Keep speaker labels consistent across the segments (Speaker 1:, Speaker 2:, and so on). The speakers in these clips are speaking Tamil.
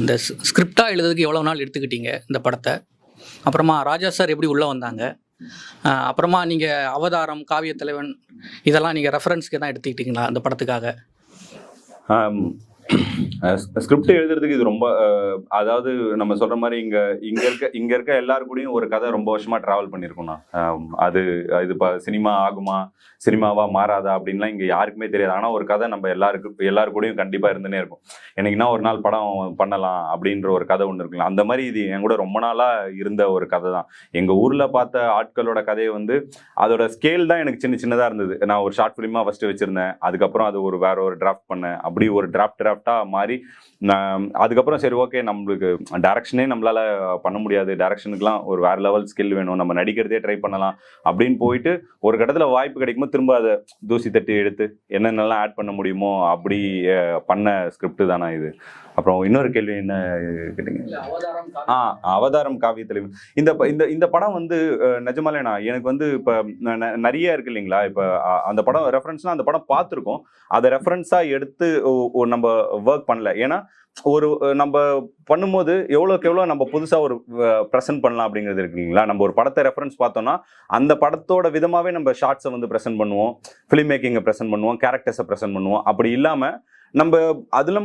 Speaker 1: இந்த ஸ்கிரிப்டாக எழுதுறதுக்கு எவ்வளோ நாள் எடுத்துக்கிட்டீங்க இந்த படத்தை? அப்புறமா ராஜா சார் எப்படி உள்ளே வந்தாங்க? அப்புறமா நீங்கள் அவதாரம், காவியத்தலைவன் இதெல்லாம் நீங்கள் ரெஃபரன்ஸ்க்கு தான் எடுத்துக்கிட்டீங்களா அந்த படத்துக்காக?
Speaker 2: ஸ்கிரிப்ட் எழுதுறதுக்கு இது ரொம்ப அதாவது நம்ம சொல்ற மாதிரி இங்க இருக்க எல்லாரு கூடயும் ஒரு கதை ரொம்ப வருஷமா டிராவல் பண்ணியிருக்கோம்னா, அது இது சினிமா ஆகுமா, சினிமாவா மாறாதா அப்படின்லாம் இங்க யாருக்குமே தெரியாது. ஆனா ஒரு கதை நம்ம எல்லாரு கூடயும் கண்டிப்பா இருந்துனே இருக்கும். எனக்குன்னா ஒரு நாள் படம் பண்ணலாம் அப்படின்ற ஒரு கதை ஒன்று இருக்குல்ல, அந்த மாதிரி இது என் கூட ரொம்ப நாளா இருந்த ஒரு கதை தான். எங்க ஊர்ல பார்த்த ஆட்களோட கதையை வந்து அதோட ஸ்கேல் தான் எனக்கு சின்னதா இருந்தது. நான் ஒரு ஷார்ட் ஃபிலிமா ஃபர்ஸ்ட் வச்சிருந்தேன். அதுக்கப்புறம் அது வேற ஒரு டிராஃப்ட் பண்ணேன். அப்படி ஒரு டிராஃப்டா மாறி அதுக்கப்புறம் சரி ஓகே, நம்மளுக்கு டைரக்ஷனே நம்மளால பண்ண முடியாது, டைரக்ஷனுக்குலாம் ஒரு வேற லெவல் ஸ்கில் வேணும், நம்ம நடிக்கிறதே ட்ரை பண்ணலாம் அப்படின்னு போயிட்டு ஒரு கட்டத்தில் வாய்ப்பு கிடைக்கும்போது திரும்ப அதை தூசி தட்டி எடுத்து என்னென்னலாம் ஆட் பண்ண முடியுமோ அப்படி பண்ண ஸ்கிரிப்ட் தானே இது. அப்புறம் இன்னொரு கேள்வி என்ன கேட்டீங்க? அவதாரம், காவியத்தலைவன். இந்த படம் வந்து நிஜமாலேண்ணா எனக்கு வந்து இப்போ நிறைய இருக்கு இல்லைங்களா. இப்போ அந்த படம் ரெஃபரன்ஸ்னா அந்த படம் பார்த்துருக்கோம், அதை ரெஃபரன்ஸா எடுத்து நம்ம ஒர்க் பண்ணல. ஏன்னா நம்ம பண்ணும்போது எவ்வளோக்கு எவ்வளோ நம்ம புதுசாக ஒரு ப்ரெசென்ட் பண்ணலாம் அப்படிங்கிறது இருக்கு இல்லைங்களா. நம்ம ஒரு படத்தை ரெஃபரன்ஸ் பார்த்தோம்னா அந்த படத்தோட விதமாகவே நம்ம ஷார்ட்ஸை வந்து ப்ரெசென்ட் பண்ணுவோம், ஃபிலிம் மேக்கிங்கை ப்ரெசென்ட் பண்ணுவோம், கேரக்டர்ஸை ப்ரெசென்ட் பண்ணுவோம். அப்படி இல்லாமல் நம்ம அதில்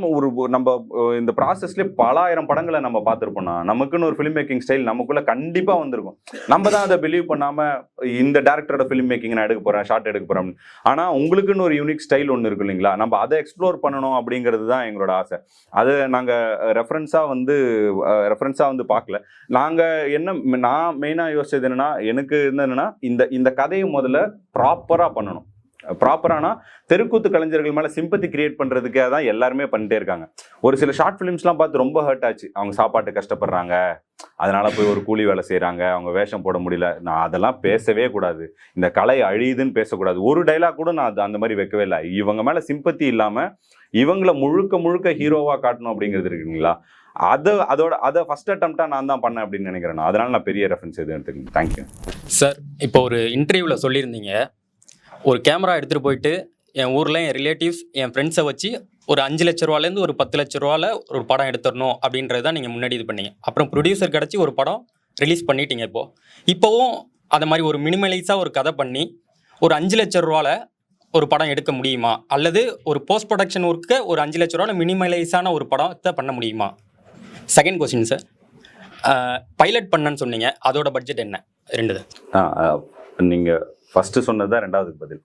Speaker 2: நம்ம இந்த ப்ராசஸ்லேயே பல ஆயிரம் படங்களை நம்ம பார்த்துருப்போம்னா நமக்குன்னு ஒரு ஃபிலிம் மேக்கிங் ஸ்டைல் நமக்குள்ள கண்டிப்பாக வந்திருக்கும். நம்ம தான் அதை பிலீவ் பண்ணாமல் இந்த டேரக்டரோட ஃபிலிம் மேக்கிங் நான் எடுக்க போகிறேன், ஷார்ட் எடுக்க போகிறேன். ஆனால் உங்களுக்குன்னு ஒரு யூனிக் ஸ்டைல் ஒன்று இருக்கு இல்லைங்களா, நம்ம அதை எக்ஸ்ப்ளோர் பண்ணணும் அப்படிங்கிறது தான் எங்களோட ஆசை. அதை நாங்கள் ரெஃபரன்ஸாக வந்து பார்க்கல. நான் மெயினாக யோசிச்சது என்னன்னா, எனக்கு என்னன்னா இந்த கதையை முதல்ல ப்ராப்பராக பண்ணணும். ப்ராப்பரானா தெருக்கூத்து கலைஞர்கள் மேல சிம்பத்தி கிரியேட் பண்றதுக்காக தான் எல்லாருமே பண்ணிட்டே இருக்காங்க. ஒரு சில ஷார்ட் ஃபிலிம்ஸ்லாம் பார்த்து ரொம்ப ஹர்ட் ஆச்சு. அவங்க சாப்பாட்டு கஷ்டப்படுறாங்க, அதனால போய் ஒரு கூலி வேலை செய்யறாங்க, அவங்க வேஷம் போட முடியல. நான் அதெல்லாம் பேசவே கூடாது, இந்த கலை அழியுதுன்னு பேசக்கூடாது. ஒரு டைலாக் கூட நான் அந்த மாதிரி வைக்கவே இல்லை. இவங்க மேல சிம்பத்தி இல்லாம இவங்களை முழுக்க ஹீரோவா காட்டணும் அப்படிங்கிறது இருக்குங்களா, அதை ஃபர்ஸ்ட் அட்டம்ப்டா நான் தான் பண்ணேன் அப்படின்னு நினைக்கிறேன். அதனால நான் பெரிய ரெஃபரன்ஸ் எதுவும் எடுத்துக்கேன். Thank you
Speaker 3: sir. இப்போ ஒரு இன்டர்வியூல சொல்லியிருந்தீங்க, ஒரு கேமரா எடுத்துகிட்டு போயிட்டு என் ஊரில் என் ரிலேட்டிவ்ஸ் என் ஃப்ரெண்ட்ஸை வச்சு ஒரு 5 லட்ச ரூபாலேருந்து ஒரு 10 லட்ச ரூபாவில் ஒரு படம் எடுத்துடணும் அப்படின்றது தான் நீங்கள் முன்னாடி இது பண்ணீங்க. அப்புறம் ப்ரொடியூசர் கிடச்சி ஒரு படம் ரிலீஸ் பண்ணிட்டீங்க. இப்போவும் அதை மாதிரி ஒரு மினிமலைஸாக ஒரு கதை பண்ணி ஒரு 5 லட்ச ரூபாவில் ஒரு படம் எடுக்க முடியுமா? அல்லது ஒரு போஸ்ட் ப்ரொடக்ஷன் ஒர்க்கு ஒரு 5 லட்ச ரூபாவில் மினிமலைஸான ஒரு படத்தை பண்ண முடியுமா? செகண்ட் கொஸ்டின் சார், பைலட் பண்ணன்னு சொன்னீங்க, அதோட பட்ஜெட் என்ன? 2
Speaker 2: நீங்கள் ஃபர்ஸ்ட் சொன்னது தான் ரெண்டாவதுக்கு பதில்.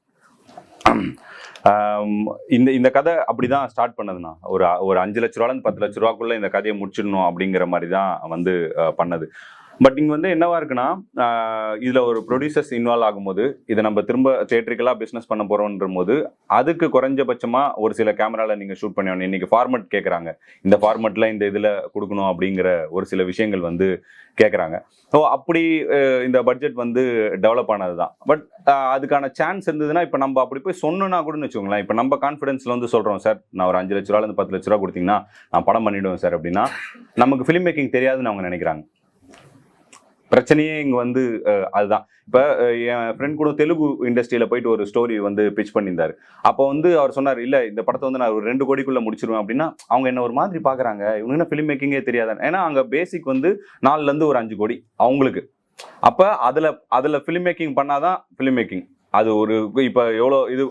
Speaker 2: இந்த கதை அப்படிதான் ஸ்டார்ட் பண்ணதுண்ணா. ஒரு 5 லட்ச ரூபாலேருந்து 10 லட்ச ரூபாக்குள்ள இந்த கதையை முடிச்சிடணும் அப்படிங்கிற மாதிரி தான் வந்து பண்ணது. பட் இங்கே வந்து என்னவா இருக்குன்னா, இதில் ஒரு ப்ரொடியூசர்ஸ் இன்வால்வ் ஆகும்போது இதை நம்ம திரும்ப தியேட்ரிக்கலாக பிஸ்னஸ் பண்ண போகிறோன்ற போது அதுக்கு குறைஞ்சபட்சமாக ஒரு சில கேமராவில் நீங்கள் ஷூட் பண்ணி ஆகணும். இன்றைக்கி ஃபார்மெட் கேட்குறாங்க, இந்த ஃபார்மெட்டில் இந்த இதில் கொடுக்கணும் அப்படிங்கிற ஒரு சில விஷயங்கள் வந்து கேட்குறாங்க. ஸோ அப்படி இந்த பட்ஜெட் வந்து டெவலப் ஆனது தான். பட் அதுக்கான சான்ஸ் இருந்ததுன்னா இப்போ நம்ம அப்படி போய் சொன்னோன்னா கூட வச்சுக்கோங்களேன். இப்போ நம்ம கான்ஃபிடன்ஸில் வந்து சொல்கிறோம், சார் நான் ஒரு 5 லட்ச ரூபாலேருந்து 10 லட்ச ரூபா கொடுத்தீங்கன்னா நான் படம் பண்ணிவிடுவேன் சார் அப்படின்னா, நமக்கு ஃபிலிம் மேக்கிங் தெரியாதுன்னு அவங்க நினைக்கிறாங்க. பிரச்சனையே இங்கே வந்து அதுதான். இப்போ என் ஃப்ரெண்ட் கூட தெலுங்கு இண்டஸ்ட்ரியில் போயிட்டு ஒரு ஸ்டோரி வந்து பிச் பண்ணியிருந்தாரு. அப்போ வந்து அவர் சொன்னார், இல்லை இந்த படத்தை வந்து நான் ஒரு 2 கோடிக்குள்ளே முடிச்சிருவேன் அப்படின்னா அவங்க என்ன ஒரு மாதிரி பார்க்குறாங்க, இவங்க என்ன ஃபிலிம் மேக்கிங்கே தெரியாதான். ஏன்னா அங்கே பேசிக் வந்து 4லேருந்து ஒரு 5 கோடி அவங்களுக்கு. அப்போ அதில் ஃபிலிம் மேக்கிங் பண்ணாதான் ஃபிலிம் மேக்கிங். அது ஒரு இப்போ எவ்வளோ இது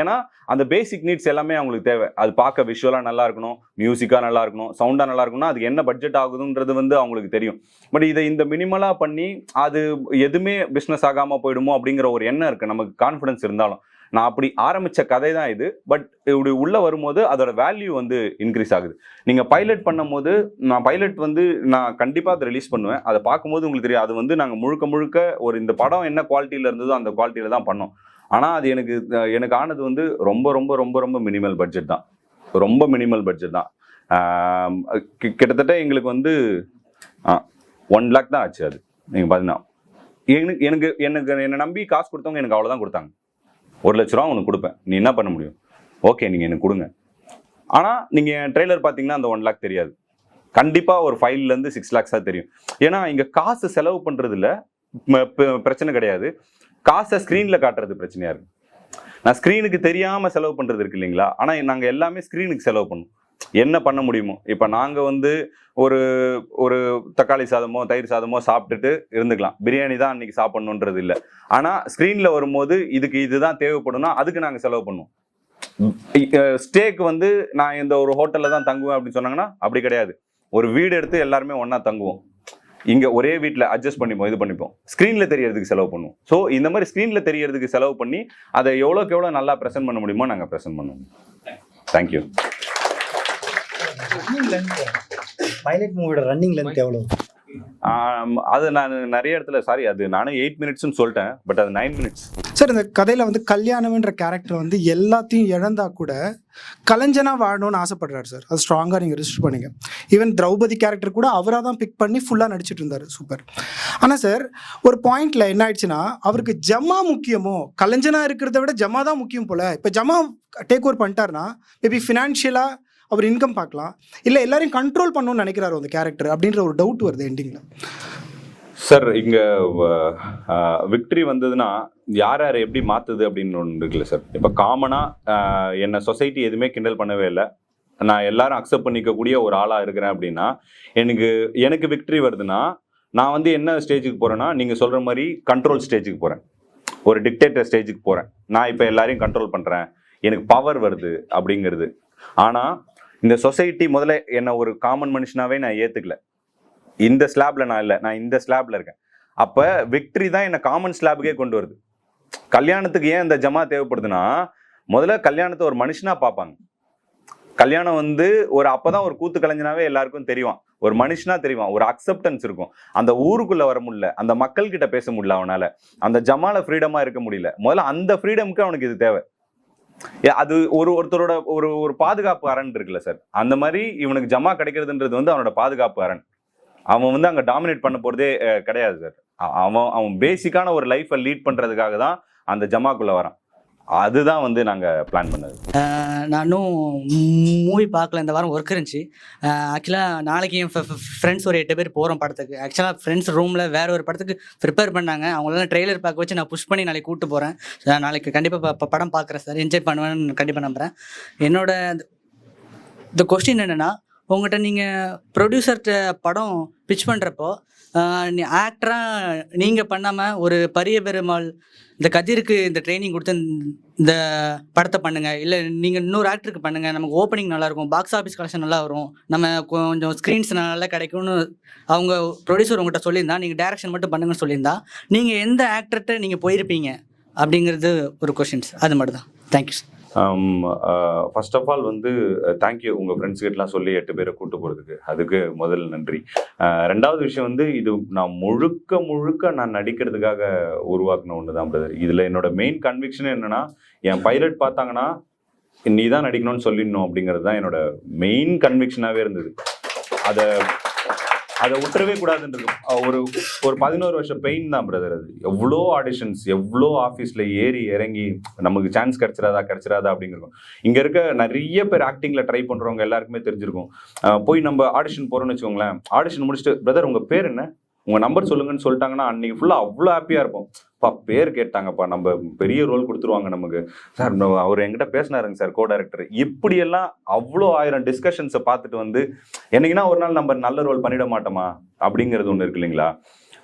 Speaker 2: ஏன்னா அந்த பேசிக் நீட்ஸ் எல்லாமே அவங்களுக்கு தேவை. அது பார்க்க விஷுவலாக நல்லா இருக்கணும், மியூசிக்காக நல்லா இருக்கணும், சவுண்டாக நல்லா இருக்கணும்னா அதுக்கு என்ன பட்ஜெட் ஆகுதுன்றது வந்து அவங்களுக்கு தெரியும். பட் இதை இந்த மினிமலாக பண்ணி அது எதுவுமே பிஸ்னஸ் ஆகாமல் போயிடுமோ அப்படிங்கிற ஒரு எண்ணம் இருக்குது நமக்கு, கான்ஃபிடன்ஸ் இருந்தாலும். நான் அப்படி ஆரம்பித்த கதை தான் இது. பட் இப்படி உள்ளே வரும்போது அதோட வேல்யூ வந்து இன்க்ரீஸ் ஆகுது. நீங்கள் பைலட் பண்ணும்போது பைலட் வந்து நான் கண்டிப்பாக அதை ரிலீஸ் பண்ணுவேன். அதை பார்க்கும்போது உங்களுக்கு தெரியும், அது வந்து நாங்கள் முழுக்க ஒரு இந்த படம் என்ன குவாலிட்டியில் இருந்ததோ அந்த குவாலிட்டியில் தான் பண்ணோம். ஆனால் அது எனக்கு ஆனது வந்து ரொம்ப மினிமல் பட்ஜெட் தான். ரொம்ப மினிமல் பட்ஜெட் தான். கிட்டத்தட்ட எங்களுக்கு வந்து 1 லேக் தான் ஆச்சு. அது நீங்கள் பார்த்தீங்கன்னா என்னை நம்பி காசு கொடுத்தவங்க எனக்கு அவ்வளோதான் கொடுத்தாங்க. 1 லட்ச ரூபா உனக்கு கொடுப்பேன், நீ என்ன பண்ண முடியும், ஓகே நீங்கள் எனக்கு கொடுங்க. ஆனால் நீங்கள் ட்ரெய்லர் பார்த்தீங்கன்னா அந்த 1 லேக் தெரியாது. கண்டிப்பாக ஒரு 5லேருந்து 6 லேக்ஸாக தெரியும். ஏன்னா இங்கே காசு செலவு பண்ணுறதுல பிரச்சனை கிடையாது, காசை ஸ்க்ரீனில் காட்டுறது பிரச்சனையாக இருக்குது. நான் ஸ்க்ரீனுக்கு தெரியாமல் செலவு பண்ணுறது இருக்கு இல்லைங்களா. ஆனால் நாங்கள் எல்லாமே ஸ்க்ரீனுக்கு செலவு பண்ணுவோம். என்ன பண்ண முடியுமோ. இப்போ நாங்கள் வந்து ஒரு ஒரு தக்காளி சாதமோ தயிர் சாதமோ சாப்பிட்டுட்டு இருந்துக்கலாம், பிரியாணி தான் அன்னைக்கு சாப்பிடணுன்றது இல்லை. ஆனால் ஸ்க்ரீனில் வரும்போது இதுதான் தேவைப்படும்னா அதுக்கு நாங்கள் செலவு பண்ணுவோம். ஸ்டேக் வந்து நான் இந்த ஒரு ஹோட்டலில் தான் தங்குவேன் அப்படின்னு சொன்னாங்கன்னா அப்படி கிடையாது. ஒரு வீடு எடுத்து எல்லாருமே ஒன்றா தங்குவோம், இங்கே ஒரே வீட்டில் அட்ஜஸ்ட் பண்ணிப்போம், இது பண்ணிப்போம். ஸ்க்ரீனில் தெரியறதுக்கு செலவு பண்ணுவோம். ஸோ இந்த மாதிரி ஸ்க்ரீனில் தெரியறதுக்கு செலவு பண்ணி அதை எவ்வளோக்கு எவ்வளோ நல்லா ப்ரெசென்ட் பண்ண முடியுமோ நாங்கள் ப்ரெசென்ட் பண்ணுவோம். தேங்க்யூ.
Speaker 4: பைலட் மூவியோட ரன்னிங் லென்த் எவ்வளோ?
Speaker 2: அது நான் நிறைய இடத்துல அது நானே 8 மினிட்ஸ்னு சொல்லிட்டேன், பட் அது 9 மினிட்ஸ்.
Speaker 5: சார், இந்த கதையில வந்து கல்யாணம்ன்ற கேரக்டர் வந்து எல்லாத்தையும் இழந்தா கூட கலைஞனா வாழணும்னு ஆசைப்படுறாரு சார். அது ஸ்ட்ராங்கா நீங்க ரிஜிஸ்டர் பண்ணீங்க. ஈவன் திரௌபதி கேரக்டர் கூட அவராக தான் பிக் பண்ணி ஃபுல்லா நடிச்சிட்டு இருந்தாரு. சூப்பர். ஆனா சார், ஒரு பாயிண்ட்ல என்ன ஆயிடுச்சுன்னா, அவருக்கு ஜமா முக்கியமோ கலைஞனா இருக்கிறத விட ஜமா தான் முக்கியம் போல. இப்ப ஜமா டேக் ஓவர் பண்ணிட்டாருன்னா மேபி ஃபினான்ஷியலா அவர் இன்கம் பார்க்கலாம், இல்லை எல்லாரையும் கண்ட்ரோல் பண்ணணும்னு நினைக்கிறாரு அந்த கேரக்டர் அப்படின்ற ஒரு டவுட் வருது எண்டிங்ல.
Speaker 2: சார், இங்க விக்டரி வந்ததுன்னா யார் யார் எப்படி மாத்துது அப்படின்னு ஒன்று இருக்குல்ல சார். இப்போ காமனா என்னை சொசைட்டி எதுவுமே கிண்டல் பண்ணவே இல்லை, நான் எல்லாரும் அக்செப்ட் பண்ணிக்கக்கூடிய ஒரு ஆளா இருக்கிறேன் அப்படின்னா எனக்கு விக்டரி வருதுன்னா நான் வந்து என்ன ஸ்டேஜுக்கு போறேன்னா, நீங்க சொல்ற மாதிரி கண்ட்ரோல் ஸ்டேஜுக்கு போறேன், ஒரு டிக்டேட்டர் ஸ்டேஜுக்கு போறேன். நான் இப்போ எல்லாரையும் கண்ட்ரோல் பண்றேன், எனக்கு பவர் வருது அப்படிங்கிறது. ஆனா இந்த சொசைட்டி முதல்ல என்ன ஒரு காமன் மனுஷனாவே நான் ஏத்துக்கல. இந்த ஸ்லாப்ல நான் இல்லை, நான் இந்த ஸ்லாப்ல இருக்கேன். அப்ப விக்டரி தான் என்ன காமன் ஸ்லாபுக்கே கொண்டு வருது. கல்யாணத்துக்கு ஏன் இந்த ஜமா தேவைப்படுதுன்னா, முதல்ல கல்யாணத்தை ஒரு மனுஷனா பார்ப்பாங்க. கல்யாணம் வந்து அப்பதான் ஒரு கூத்து கலைஞனாவே எல்லாருக்கும் தெரியும், ஒரு மனுஷனா தெரியும், ஒரு அக்செப்டன்ஸ் இருக்கும். அந்த ஊருக்குள்ள வர முடியல, அந்த மக்கள் கிட்ட பேச முடியல, அவனால அந்த ஜமால ஃப்ரீடமா இருக்க முடியல. முதல்ல அந்த ஃப்ரீடமுக்கு அவனுக்கு இது தேவை. அது ஒருத்தரோட ஒரு பாதுகாப்பு அரண் இருக்குல்ல சார், அந்த மாதிரி இவனுக்கு ஜமா கிடைக்கிறதுன்றது வந்து அவனோட பாதுகாப்பு அரண். அவன் வந்து அங்க டாமினேட் பண்ண போறதே கிடையாது சார். அவன் பேசிக்கான ஒரு லைஃபை லீட் பண்றதுக்காக தான் அந்த ஜமாக்குள்ள வரான். அதுதான் வந்து நாங்க பிளான் பண்ணது.
Speaker 6: நானும் மூவி பார்க்கல, இந்த வாரம் ஒர்க் இருந்துச்சு. ஆக்சுவலாக நாளைக்கு என் ஃப்ரெண்ட்ஸ் ஒரு 8 பேர் போகிறோம் படத்துக்கு. ஆக்சுவலாக ஃப்ரெண்ட்ஸ் ரூமில் வேற ஒரு படத்துக்கு ப்ரிப்பேர் பண்ணாங்க, அவங்களெல்லாம் ட்ரெய்லர் பார்க்க வச்சு நான் புஷ் பண்ணி நாளைக்கு கூப்பிட்டு போகிறேன். நாளைக்கு கண்டிப்பாக படம் பார்க்குறேன் சார், என்ஜாய் பண்ணுவேன்னு கண்டிப்பாக நம்புகிறேன். என்னோட இந்த கொஸ்டின் என்னென்னா, உங்கள்கிட்ட நீங்கள் ப்ரொடியூசர்கிட்ட படம் பிச் பண்ணுறப்போ நீ ஆக்டராக நீங்கள் பண்ணாமல் ஒரு பரிய பெருமாள் இந்த கதிருக்கு இந்த ட்ரைனிங் கொடுத்து இந்த படத்தை பண்ணுங்கள், இல்லை நீங்கள் இன்னொரு ஆக்டருக்கு பண்ணுங்கள், நமக்கு ஓப்பனிங் நல்லாயிருக்கும், பாக்ஸ் ஆஃபீஸ் கலெக்ஷன் நல்லா வரும், நம்ம கொஞ்சம் ஸ்க்ரீன்ஸ் நல்லா கிடைக்கும்னு அவங்க ப்ரொடியூசர் உங்கள்கிட்ட சொல்லியிருந்தா, நீங்கள் டேரக்ஷன் மட்டும் பண்ணுங்கன்னு சொல்லியிருந்தா, நீங்கள் எந்த ஆக்டர்கிட்ட நீங்கள் போயிருப்பீங்க அப்படிங்கிறது ஒரு கொஷின்ஸ். அது மட்டும் தான். Thank you sir.
Speaker 2: First of all வந்து தேங்க்யூ உங்கள் ஃப்ரெண்ட்ஸ் கிட்டலாம் சொல்லி 8 பேரை கூட்டு போகிறதுக்கு, அதுக்கு முதல் நன்றி. ரெண்டாவது விஷயம் வந்து, இது நான் முழுக்க நான் நடிக்கிறதுக்காக உருவாக்கின ஒன்று தான் பிரதர். இதில் என்னோட மெயின் கன்விக்ஷன் என்னன்னா, என் பைலட் பார்த்தாங்கன்னா நீ தான் நடிக்கணும்னு சொல்லிடணும் அப்படிங்கிறது தான் என்னோட மெயின் கன்விக்ஷனாகவே இருந்தது. அதை விட்டுறவே கூடாதுன்றது ஒரு 11 வருஷம் பெயின் தான் பிரதர். அது எவ்வளோ ஆடிஷன்ஸ், எவ்வளோ ஆஃபீஸில் ஏறி இறங்கி நமக்கு சான்ஸ் கிடைச்சிடாதா அப்படிங்கிறோம். இங்கே இருக்க நிறைய பேர் ஆக்டிங்கில் ட்ரை பண்ணுறவங்க எல்லாருக்குமே தெரிஞ்சிருக்கும். போய் நம்ம ஆடிஷன் போகிறோம்னு வச்சுக்கோங்களேன், ஆடிஷன் முடிச்சுட்டு பிரதர் உங்கள் பேர் என்ன, உங்கள் நம்பர் சொல்லுங்கன்னு சொல்லிட்டாங்கன்னா அன்றைக்கி ஃபுல்லாக அவ்வளோ ஹாப்பியாக இருப்போம். பேர் கேட்டாங்கப்பா, நம்ம பெரிய ரோல் கொடுத்துருவாங்க நமக்கு. சார் அவர் என்கிட்ட பேசினாருங்க சார், கோ டைரக்டர். இப்படியெல்லாம் அவ்வளோ 1000 டிஸ்கஷன்ஸை பார்த்துட்டு வந்து என்னைக்குன்னா ஒரு நாள் நம்ம நல்ல ரோல் பண்ணிட மாட்டோமா அப்படிங்கிறது ஒன்று இருக்கு இல்லைங்களா.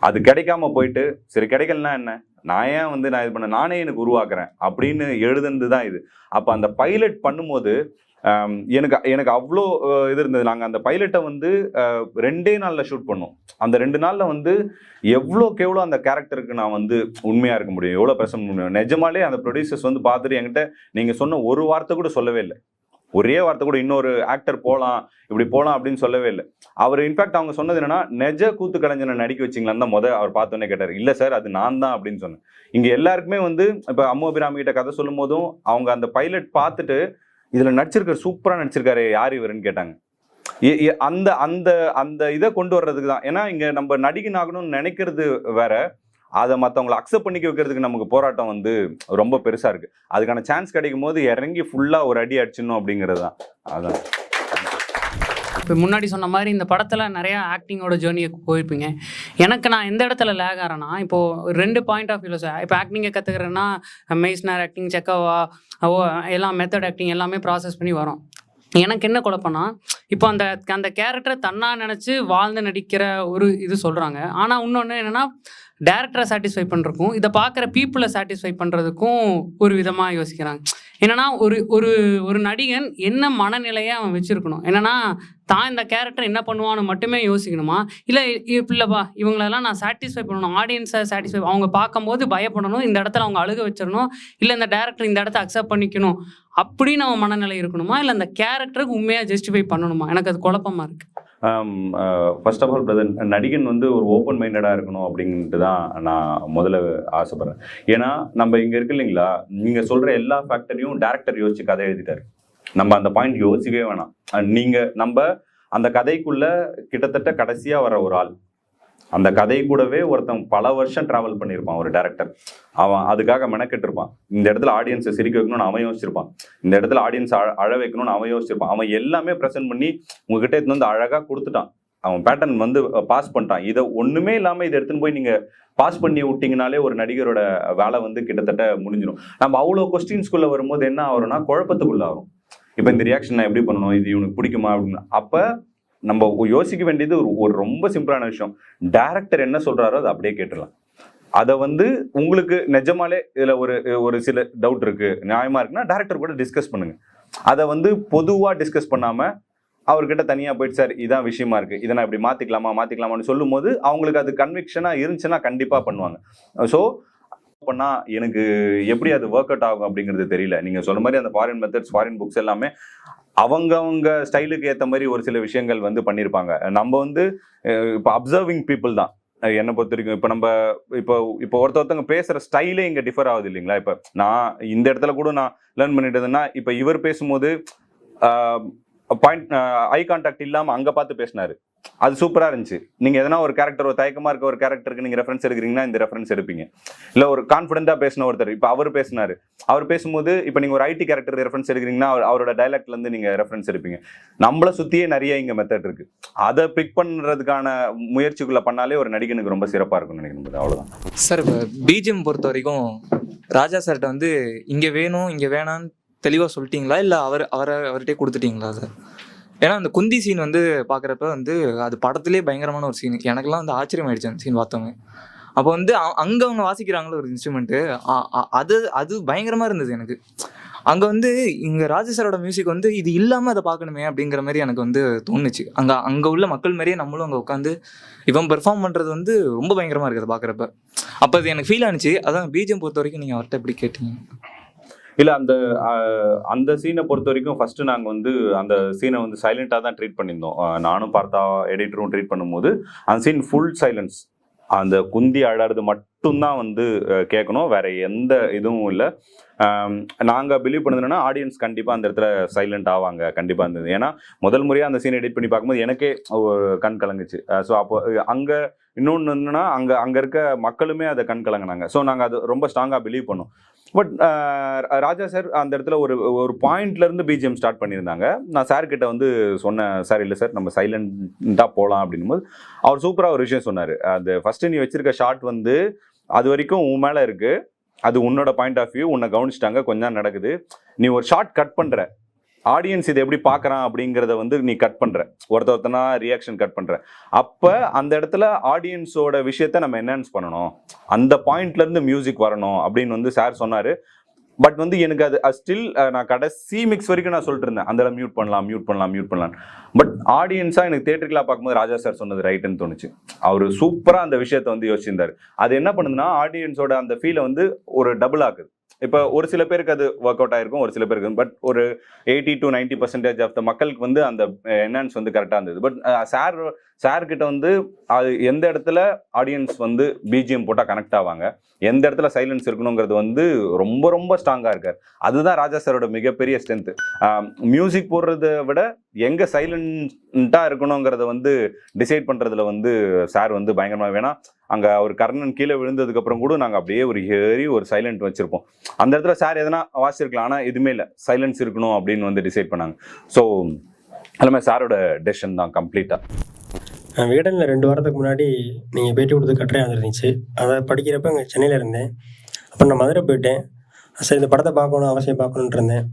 Speaker 2: அது கிடைக்காம போயிட்டு சரி கிடைக்கலன்னா என்ன, நான் ஏன் வந்து நான் இது பண்ண, நானே எனக்கு உருவாக்குறேன் அப்படின்னு எழுதுனது தான் இது. அப்போ அந்த பைலட் பண்ணும்போது எனக்கு அவ்வளோ இது இருந்தது. நாங்கள் அந்த பைலட்டை வந்து 2 நாளில் ஷூட் பண்ணோம். அந்த 2 நாளில் வந்து எவ்வளோ அந்த கேரக்டருக்கு நான் வந்து உண்மையாக இருக்க முடியும், எவ்வளோ பிரசன்ட் முடியும். நிஜமாலே அந்த ப்ரொடியூசர்ஸ் வந்து பார்த்துட்டு என்கிட்ட நீங்கள் சொன்ன ஒரு வார்த்தை கூட சொல்லவே இல்லை, ஒரே வார்த்தை கூட இன்னொரு ஆக்டர் போகலாம் இப்படி போகலாம் அப்படின்னு சொல்லவே இல்லை. அவர் இன்ஃபேக்ட் அவங்க சொன்னது என்னன்னா, நெஜ கூத்து கலைஞனை நடிக்க வச்சிங்களான்னு தான் அவர் பார்த்தோன்னே கேட்டார். இல்லை சார் அது நான் தான் அப்படின்னு சொன்னேன். இங்கே எல்லாருக்குமே வந்து இப்போ அம்மு அபிராமி கிட்ட கதை சொல்லும் போதும் அவங்க அந்த பைலட் பார்த்துட்டு இதில் நடிச்சிருக்காரு, சூப்பராக நடிச்சிருக்காரு, யார் இவருன்னு கேட்டாங்க. அந்த அந்த அந்த இதை கொண்டு வர்றதுக்கு தான். ஏன்னா இங்கே நம்ம நடிகன் ஆகணும்னு நினைக்கிறது வேற, அதை மற்றவங்களை அக்செப்ட் பண்ணிக்க வைக்கிறதுக்கு நமக்கு போராட்டம் வந்து ரொம்ப பெருசாக இருக்குது. அதுக்கான சான்ஸ் கிடைக்கும் போது இறங்கி ஃபுல்லாக ஒரு அடி அடிச்சிடணும் அப்படிங்கிறது தான். அதான்
Speaker 7: இப்போ முன்னாடி சொன்ன மாதிரி இந்த படத்தில் நிறையா ஆக்டிங்கோட ஜேர்னியை போயிருப்பீங்க. எனக்கு நான் எந்த இடத்துல லேக் ஆகிறேன்னா, இப்போது 2 பாயிண்ட் ஆஃப் வியூவில் சார். இப்போ ஆக்டிங்கை கற்றுக்கிறேன்னா மெய்ஸ்னர் ஆக்டிங், செக்கவா, எல்லாம் மெத்தட் ஆக்டிங் எல்லாமே ப்ராசஸ் பண்ணி வரும். எனக்கு என்ன குழப்பம்னா, இப்போ அந்த அந்த கேரக்டரை தன்னா நினச்சி வாழ்ந்து நடிக்கிற ஒரு இது சொல்கிறாங்க. ஆனால் இன்னொன்று என்னென்னா, டேரக்டரை சாட்டிஸ்ஃபை பண்ணுறதுக்கும் இதை பார்க்குற பீப்புளை சாட்டிஸ்ஃபை பண்ணுறதுக்கும் ஒரு விதமாக யோசிக்கிறாங்க. என்னென்னா ஒரு ஒரு ஒரு நடிகன் என்ன மனநிலையை அவன் வச்சுருக்கணும். என்னென்னா தான் இந்த கேரக்டர் என்ன பண்ணுவான்னு மட்டுமே யோசிக்கணுமா, இல்லை இல்லைப்பா இவங்களெல்லாம் நான் சாட்டிஸ்ஃபை பண்ணணும், ஆடியன்ஸை சாட்டிஸ்ஃபை அவங்க பார்க்கும்போது பயப்படணும், இந்த இடத்துல அவங்க அழுக வச்சிடணும், இல்லை இந்த டேரக்டர் இந்த இடத்த அக்செப்ட் பண்ணிக்கணும் அப்படின்னு அவன் மனநிலை இருக்கணுமா, இல்லை அந்த கேரக்டருக்கு உண்மையாக ஜஸ்டிஃபை பண்ணணுமா? எனக்கு அது குழப்பமாக இருக்குது.
Speaker 2: ஃபர்ஸ்ட் ஆஃப் ஆல் பிரதர், நடிகன் வந்து ஒரு ஓப்பன் மைண்டடாக இருக்கணும் அப்படின்ட்டு தான் நான் முதல்ல ஆசைப்பட்றேன். ஏன்னா நம்ம இங்கே இருக்கு இல்லைங்களா, நீங்கள் சொல்கிற எல்லா ஃபேக்டரையும் டேரக்டர் யோசிச்சு கதை எழுதிட்டாரு. நம்ம அந்த பாயிண்ட் யோசிக்கவே வேணாம். நம்ம அந்த கதைக்குள்ள கிட்டத்தட்ட கடைசியாக வர ஒரு ஆள், அந்த கதை கூடவே ஒருத்தன் பல வருஷம் டிராவல் பண்ணியிருப்பான் ஒரு டேரக்டர். அவன் அதுக்காக மெனக்கெட்டு இருப்பான். இந்த இடத்துல ஆடியன்ஸை சிரிக்க வைக்கணும்னு அவன் யோசிச்சிருப்பான், இந்த இடத்துல ஆடியன்ஸ் அழ வைக்கணும்னு அவன் யோசிச்சிருப்பான். அவன் எல்லாமே ப்ரெசென்ட் பண்ணி உங்ககிட்ட எடுத்து வந்து அழகாக கொடுத்துட்டான். அவன் பேட்டர்ன் வந்து பாஸ் பண்ணிட்டான். இதை ஒன்றுமே இல்லாமல் இதை எடுத்துன்னு போய் நீங்கள் பாஸ் பண்ணி விட்டிங்கனாலே ஒரு நடிகரோட வேலை வந்து கிட்டத்தட்ட முடிஞ்சிடும். நம்ம அவ்வளோ கொஸ்டின்ஸ்குள்ளே வரும்போது என்ன ஆகும்னா குழப்பத்துக்குள்ள ஆகும். இப்போ இந்த ரியாக்ஷன் நான் எப்படி பண்ணணும், இது இவனுக்கு பிடிக்குமா அப்படின்னு. அப்போ நம்ம யோசிக்க வேண்டியது ஒரு ரொம்ப சிம்பிளான விஷயம். டைரக்டர் என்ன சொல்றாரோ அதை அப்படியே கேட்டுடலாம். அதை வந்து உங்களுக்கு நிஜமாலே இதுல ஒரு சில டவுட் இருக்கு, நியாயமா இருக்குன்னா டைரக்டர் கூட டிஸ்கஸ் பண்ணுங்க. அதை வந்து பொதுவா டிஸ்கஸ் பண்ணாம அவர்கிட்ட தனியா போயிட்டு சார் இதான் விஷயமா இருக்கு, இதை நான் இப்படி மாத்திக்கலாமான்னு சொல்லும் போது அவங்களுக்கு அது கன்விக்ஷனா இருந்துச்சுன்னா கண்டிப்பா பண்ணுவாங்க. ஸோ பண்ணா எனக்கு எப்படி அது ஒர்க் அவுட் ஆகும் அப்படிங்கிறது தெரியல. நீங்க சொன்ன மாதிரி அந்த ஃபாரின் மெத்தட்ஸ், ஃபாரின் புக்ஸ் எல்லாமே அவங்க ஸ்டைலுக்கு ஏற்ற மாதிரி ஒரு சில விஷயங்கள் வந்து பண்ணியிருப்பாங்க. நம்ம வந்து இப்போ அப்சர்விங் பீப்புள் தான் என்னை பொறுத்த வரைக்கும். இப்போ நம்ம இப்போ ஒருத்தவங்க பேசுகிற ஸ்டைலே இங்கே டிஃபர் ஆகுது இல்லைங்களா. இப்போ நான் இந்த இடத்துல கூட நான் லேர்ன் பண்ணிட்டதுன்னா, இப்போ இவர் பேசும்போது பாயிண்ட் ஐ கான்டாக்ட் இல்லாமல் அங்கே பார்த்து பேசினாரு, அது சூப்பராக இருந்துச்சு. நீங்கள் எதனா ஒரு கேரக்டர், ஒரு தயக்கமாக இருக்க ஒரு கேரக்டருக்கு நீங்கள் ரெஃபரன்ஸ் எடுக்கிறீங்கன்னா இந்த ரெஃபரன்ஸ் எடுப்பீங்க. இல்லை ஒரு கான்ஃபிடென்ட்டாக பேசின ஒருத்தர், இப்போ அவர் பேசினார், அவர் பேசும்போது இப்போ நீங்கள் ஒரு ஐடி கேரக்டர் ரெஃபரன்ஸ் எடுக்கிறீங்கன்னா அவரோட டைலாக்ட்லேருந்து நீங்கள் ரெஃபரன்ஸ் எடுப்பீங்க. நம்மளை சுற்றியே நிறைய இங்கே மெத்தட் இருக்குது. அதை பிக் பண்ணுறதுக்கான முயற்சிக்குள்ளே பண்ணாலே ஒரு நடிகனுக்கு ரொம்ப சிறப்பாக இருக்கும்னு நினைக்கிறேன். அவ்வளோதான்
Speaker 8: சார். இப்போ பிஜிஎம் பொறுத்த வரைக்கும் ராஜா சார்கிட்ட வந்து இங்கே வேணும் இங்கே வேணான்னு தெளிவாக சொல்லிட்டீங்களா, இல்லை அவர்கிட்டே கொடுத்துட்டீங்களா சார்? ஏன்னா அந்த குந்தி சீன் வந்து பார்க்குறப்ப வந்து அது படத்துலேயே பயங்கரமான ஒரு சீன். எனக்குலாம் வந்து ஆச்சரியம் ஆயிடுச்சு அந்த சீன் பார்த்தவங்க. அப்போ வந்து அங்கே அவங்க வாசிக்கிறாங்களோ ஒரு இன்ஸ்ட்ருமெண்ட்டு, அது பயங்கரமாக இருந்தது எனக்கு. அங்கே வந்து இங்கே ராஜசாரோட மியூசிக் வந்து இது இல்லாமல் அதை பார்க்கணுமே அப்படிங்கிற மாதிரி எனக்கு வந்து தோணுச்சு. அங்கே உள்ள மக்கள் மாதிரியே நம்மளும் அங்கே உட்காந்து இவன் பெர்ஃபார்ம் பண்ணுறது வந்து ரொம்ப பயங்கரமாக இருக்குது பார்க்குறப்ப. அப்போ அது எனக்கு ஃபீல் ஆனிச்சு. அதான் பிஜிஎம் பொறுத்த வரைக்கும் நீங்கள் அவர்கிட்ட எப்படி கேட்டீங்க?
Speaker 2: இல்லை, அந்த சீனை பொறுத்த வரைக்கும் ஃபர்ஸ்ட் நாங்கள் வந்து அந்த சீனை வந்து சைலண்டாக தான் ட்ரீட் பண்ணியிருந்தோம். நானும் பார்த்தா எடிட்டரும் ட்ரீட் பண்ணும்போது அந்த சீன் ஃபுல் சைலன்ஸ். அந்த குந்தி அழறது மட்டும்தான் வந்து கேட்கணும், வேற எந்த இதுவும் இல்லை. நாங்கள் பிலீவ் பண்ணதுன்னா ஆடியன்ஸ் கண்டிப்பாக அந்த இடத்துல சைலண்ட் ஆவாங்க, கண்டிப்பாக இருந்தது. ஏன்னா முதல் முறையாக அந்த சீன் எடிட் பண்ணி பார்க்கும்போது எனக்கே கண் கலங்குச்சு. ஸோ அப்போ அங்கே இன்னொன்று என்னன்னா அங்கே இருக்க மக்களுமே அதை கண் கலங்கினாங்க. ஸோ நாங்கள் அது ரொம்ப ஸ்ட்ராங்காக பிலீவ் பண்ணோம். பட் ராஜா சார் அந்த இடத்துல ஒரு பாயிண்ட்லேருந்து பிஜிஎம் ஸ்டார்ட் பண்ணியிருந்தாங்க. நான் சார்கிட்ட வந்து சொன்னேன், சார் இல்லை சார் நம்ம சைலண்டாக போகலாம் அப்படின்னும் அவர் சூப்பராக ஒரு விஷயம் சொன்னார். அந்த ஃபஸ்ட்டு நீ வச்சிருக்க ஷாட் வந்து அது வரைக்கும் உன் மேலே இருக்குது, அது உன்னோட பாயிண்ட் ஆஃப் வியூ, உன்னை கவனிச்சிட்டாங்க, கொஞ்ச நேரம் நடக்குது. நீ ஒரு ஷார்ட் கட் பண்ணுற, ஆடியன்ஸ் இதை எப்படி பார்க்குறான் அப்படிங்கிறத வந்து நீ கட் பண்ணுற, ஒருத்தனா ரியாக்ஷன் கட் பண்ணுற. அப்போ அந்த இடத்துல ஆடியன்ஸோட விஷயத்த நம்ம என்ஹான்ஸ் பண்ணணும், அந்த பாயிண்ட்லேருந்து மியூசிக் வரணும் அப்படின்னு வந்து சார் சொன்னார். பட் வந்து எனக்கு அது ஸ்டில் நான் கடைசி மிக்ஸ் வரைக்கும் நான் சொல்லிட்டு இருந்தேன், அந்த மியூட் பண்ணலாம். பட் ஆடியன்ஸாக எனக்கு தியேட்டருக்குலாம் பார்க்கும்போது ராஜா சார் சொன்னது ரைட்டுன்னு தோணுச்சு. அவர் சூப்பராக அந்த விஷயத்தை வந்து யோசிச்சிருந்தார். அது என்ன பண்ணுதுன்னா ஆடியன்ஸோட அந்த ஃபீலை வந்து ஒரு டபுள் ஆக்குது. இப்போ ஒரு சில பேருக்கு அது ஒர்க் அவுட் ஆயிருக்கும், ஒரு சில பேருக்கு, பட் ஒரு 80 to 90% ஆஃப் த மக்களுக்கு வந்து அந்த என்ஹான்ஸ் வந்து கரெக்டாக இருந்தது. பட் சார்கிட்ட வந்து அது எந்த இடத்துல ஆடியன்ஸ் வந்து பிஜிஎம் போட்டால் கனெக்ட் ஆவாங்க, எந்த இடத்துல சைலன்ஸ் இருக்கணுங்கிறது வந்து ரொம்ப ரொம்ப ஸ்ட்ராங்காக இருக்கார். அதுதான் ராஜா சாரோட மிகப்பெரிய ஸ்ட்ரென்த்து. மியூசிக் போடுறத விட எங்கே சைலண்ட்டாக இருக்கணுங்கிறத வந்து டிசைட் பண்ணுறதுல வந்து சார் வந்து பயங்கரமாக. வேணா அங்கே அவர் கர்ணன் கீழே விழுந்ததுக்கப்புறம் கூட நாங்கள் அப்படியே ஒரு சைலண்ட் வச்சுருப்போம். அந்த இடத்துல சார் எதனா வாசிச்சிருக்கலாம், ஆனால் எதுவுமே இல்லை, சைலன்ஸ் இருக்கணும் அப்படின்னு வந்து டிசைட் பண்ணாங்க. ஸோ எல்லாமே சாரோட டெசிஷன் தான் கம்ப்ளீட்டாக.
Speaker 9: விகடனில் 2 வாரத்துக்கு முன்னாடி நீங்கள் பேட்டி கொடுத்து கட்டுரையாக வந்துருந்துச்சு. அதை படிக்கிறப்ப அங்கே சென்னையில் இருந்தேன். அப்போ நான் மதுரை போயிட்டேன். சரி இந்த படத்தை பார்க்கணும், அவசியம் பார்க்கணுன்ட்டு இருந்தேன்.